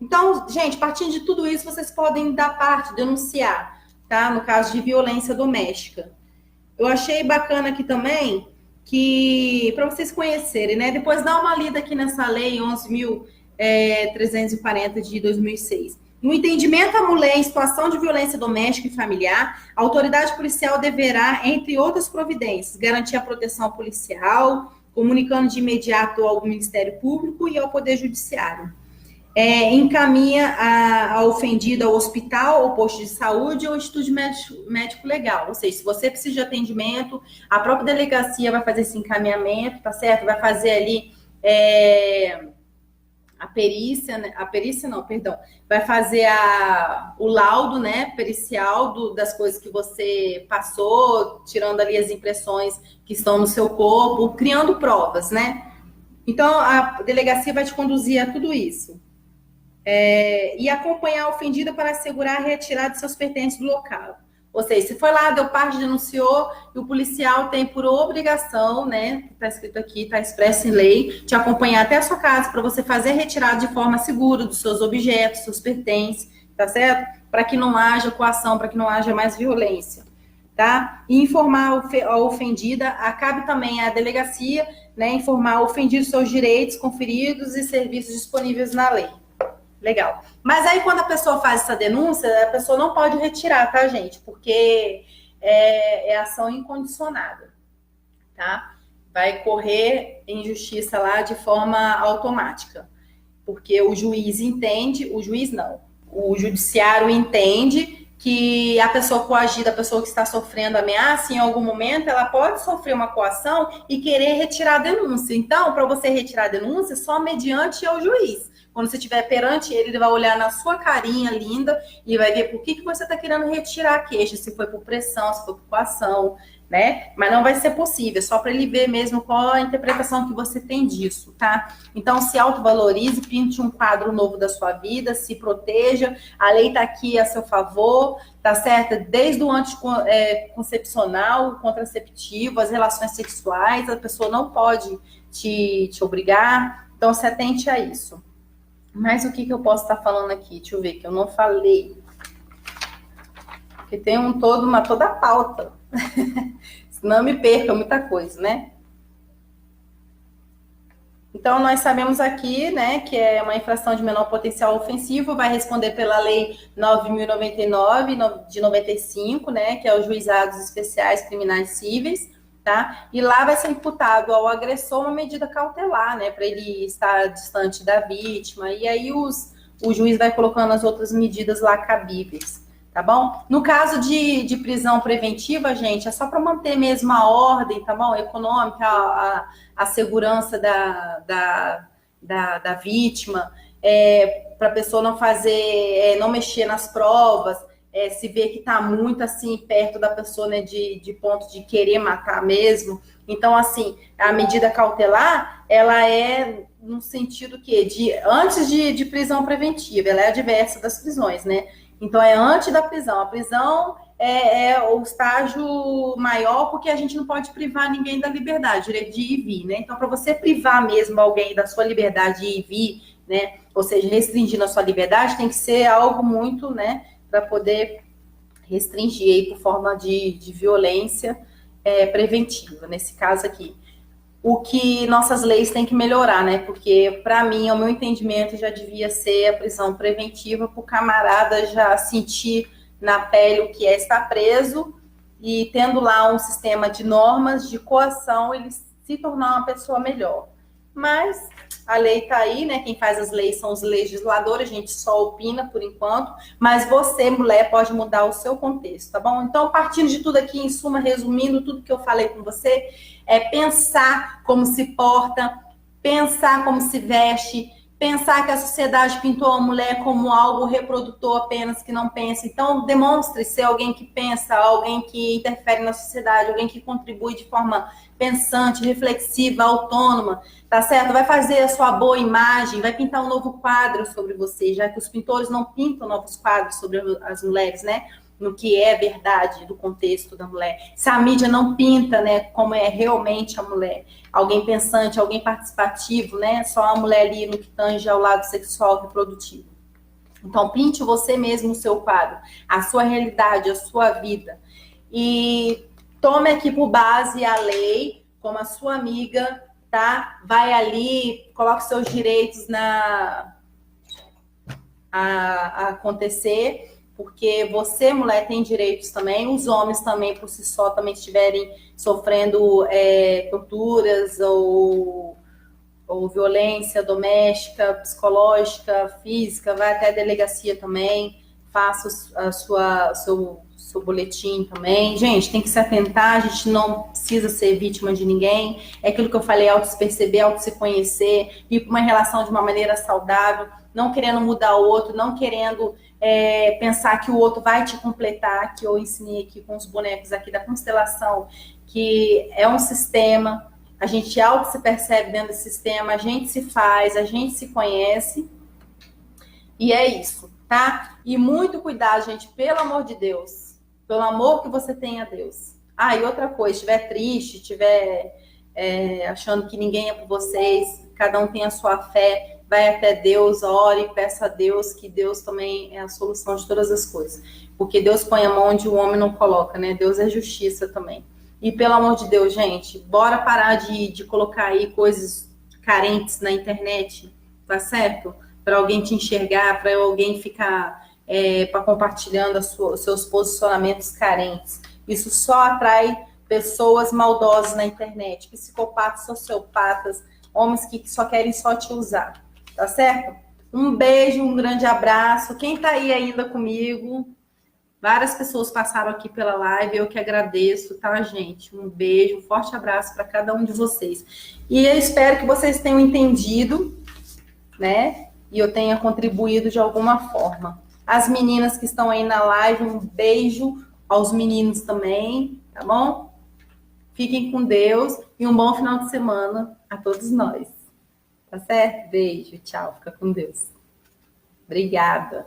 [SPEAKER 1] Então, gente, partindo de tudo isso, vocês podem dar parte, denunciar, tá? No caso de violência doméstica. Eu achei bacana aqui também que, para vocês conhecerem, né? Depois dá uma lida aqui nessa lei 11.340 de 2006. No entendimento da mulher em situação de violência doméstica e familiar, a autoridade policial deverá, entre outras providências, garantir a proteção policial, comunicando de imediato ao Ministério Público e ao Poder Judiciário. Encaminha a ofendida ao hospital, ou posto de saúde ou instituto médico legal. Ou seja, se você precisa de atendimento, a própria delegacia vai fazer esse encaminhamento, tá certo? Vai fazer ali... vai fazer o laudo, né, pericial das coisas que você passou, tirando ali as impressões que estão no seu corpo, criando provas, né? Então, a delegacia vai te conduzir a tudo isso. E acompanhar a ofendida para assegurar a retirada de seus pertences do local. Ou seja, se foi lá, deu parte, denunciou, e o policial tem por obrigação, né, está escrito aqui, está expresso em lei, te acompanhar até a sua casa para você fazer a retirada de forma segura dos seus objetos, seus pertences, tá certo? Para que não haja coação, para que não haja mais violência, tá? E informar a ofendida, cabe também à delegacia, né, informar o ofendido seus direitos conferidos e serviços disponíveis na lei. Legal. Mas aí, quando a pessoa faz essa denúncia, a pessoa não pode retirar, tá, gente? Porque é ação incondicionada, tá? Vai correr em justiça lá de forma automática. Porque o juiz entende, o judiciário entende que a pessoa coagida, a pessoa que está sofrendo ameaça, em algum momento, ela pode sofrer uma coação e querer retirar a denúncia. Então, para você retirar a denúncia, só mediante ao juiz. Quando você estiver perante ele, ele vai olhar na sua carinha linda e vai ver por que você está querendo retirar a queixa, se foi por pressão, se foi por coação, né? Mas não vai ser possível, só para ele ver mesmo qual a interpretação que você tem disso, tá? Então, se autovalorize, pinte um quadro novo da sua vida, se proteja, a lei está aqui a seu favor, tá certo? Desde o anticoncepcional, o contraceptivo, as relações sexuais, a pessoa não pode te obrigar, então se atente a isso. Mas o que eu posso estar falando aqui? Deixa eu ver, que eu não falei. Porque tem toda a pauta. Senão eu me perca muita coisa, né? Então, nós sabemos aqui, né, que é uma infração de menor potencial ofensivo, vai responder pela Lei 9.099, de 95, né, que é os Juizados Especiais Criminais Cíveis, tá? E lá vai ser imputado ao agressor uma medida cautelar, né, para ele estar distante da vítima, e aí o juiz vai colocando as outras medidas lá cabíveis. Tá bom? No caso de prisão preventiva, gente, é só para manter mesmo a ordem, tá bom? Econômica, a segurança da vítima, para a pessoa não fazer, não mexer nas provas, se ver que está muito assim perto da pessoa, né, de ponto de querer matar mesmo. Então, assim, a medida cautelar, ela é no sentido que antes de prisão preventiva, ela é a diversa das prisões, né? Então, é antes da prisão. A prisão é o estágio maior, porque a gente não pode privar ninguém da liberdade, direito de ir e vir, né? Então, para você privar mesmo alguém da sua liberdade de ir e vir, né? Ou seja, restringir a sua liberdade, tem que ser algo muito, né? Para poder restringir aí por forma de violência preventiva, nesse caso aqui. O que nossas leis têm que melhorar, né? Porque, para mim, ao meu entendimento, já devia ser a prisão preventiva para o camarada já sentir na pele o que é estar preso e tendo lá um sistema de normas, de coação, ele se tornar uma pessoa melhor. Mas a lei está aí, né? Quem faz as leis são os legisladores, a gente só opina por enquanto, mas você, mulher, pode mudar o seu contexto, tá bom? Então, partindo de tudo aqui, em suma, resumindo tudo que eu falei com você, é pensar como se porta, pensar como se veste, pensar que a sociedade pintou a mulher como algo reprodutor apenas, que não pensa. Então, demonstre ser alguém que pensa, alguém que interfere na sociedade, alguém que contribui de forma pensante, reflexiva, autônoma, tá certo? Vai fazer a sua boa imagem, vai pintar um novo quadro sobre você, já que os pintores não pintam novos quadros sobre as mulheres, né? No que é verdade do contexto da mulher. Se a mídia não pinta, né, como é realmente a mulher, alguém pensante, alguém participativo, né, só a mulher ali no que tange ao lado sexual reprodutivo. Então, pinte você mesmo o seu quadro, a sua realidade, a sua vida. E tome aqui por base a lei, como a sua amiga, tá? Vai ali, coloque seus direitos a acontecer, porque você, mulher, tem direitos também, os homens também, por si só, também estiverem sofrendo torturas ou violência doméstica, psicológica, física, vai até a delegacia também, faça seu boletim também. Gente, tem que se atentar, a gente não precisa ser vítima de ninguém, é aquilo que eu falei, auto se perceber, auto se conhecer, ir para uma relação de uma maneira saudável, não querendo mudar o outro, não querendo pensar que o outro vai te completar, que eu ensinei aqui com os bonecos aqui da constelação, que é um sistema, a gente auto se percebe dentro desse sistema, a gente se faz, a gente se conhece, e é isso, tá? E muito cuidado, gente, pelo amor de Deus, pelo amor que você tem a Deus. Ah, e outra coisa, estiver triste, estiver achando que ninguém é por vocês, cada um tem a sua fé, vai até Deus, ore, peça a Deus, que Deus também é a solução de todas as coisas. Porque Deus põe a mão onde o homem não coloca, né? Deus é justiça também. E pelo amor de Deus, gente, bora parar de colocar aí coisas carentes na internet, tá certo? Para alguém te enxergar, para alguém ficar compartilhando os seus posicionamentos carentes. Isso só atrai pessoas maldosas na internet, psicopatas, sociopatas, homens que só querem só te usar. Tá certo? Um beijo, um grande abraço. Quem tá aí ainda comigo? Várias pessoas passaram aqui pela live, eu que agradeço, tá, gente? Um beijo, um forte abraço para cada um de vocês. E eu espero que vocês tenham entendido, né? E eu tenha contribuído de alguma forma. As meninas que estão aí na live, um beijo aos meninos também, tá bom? Fiquem com Deus e um bom final de semana a todos nós. Tá certo? Beijo, tchau, fica com Deus. Obrigada.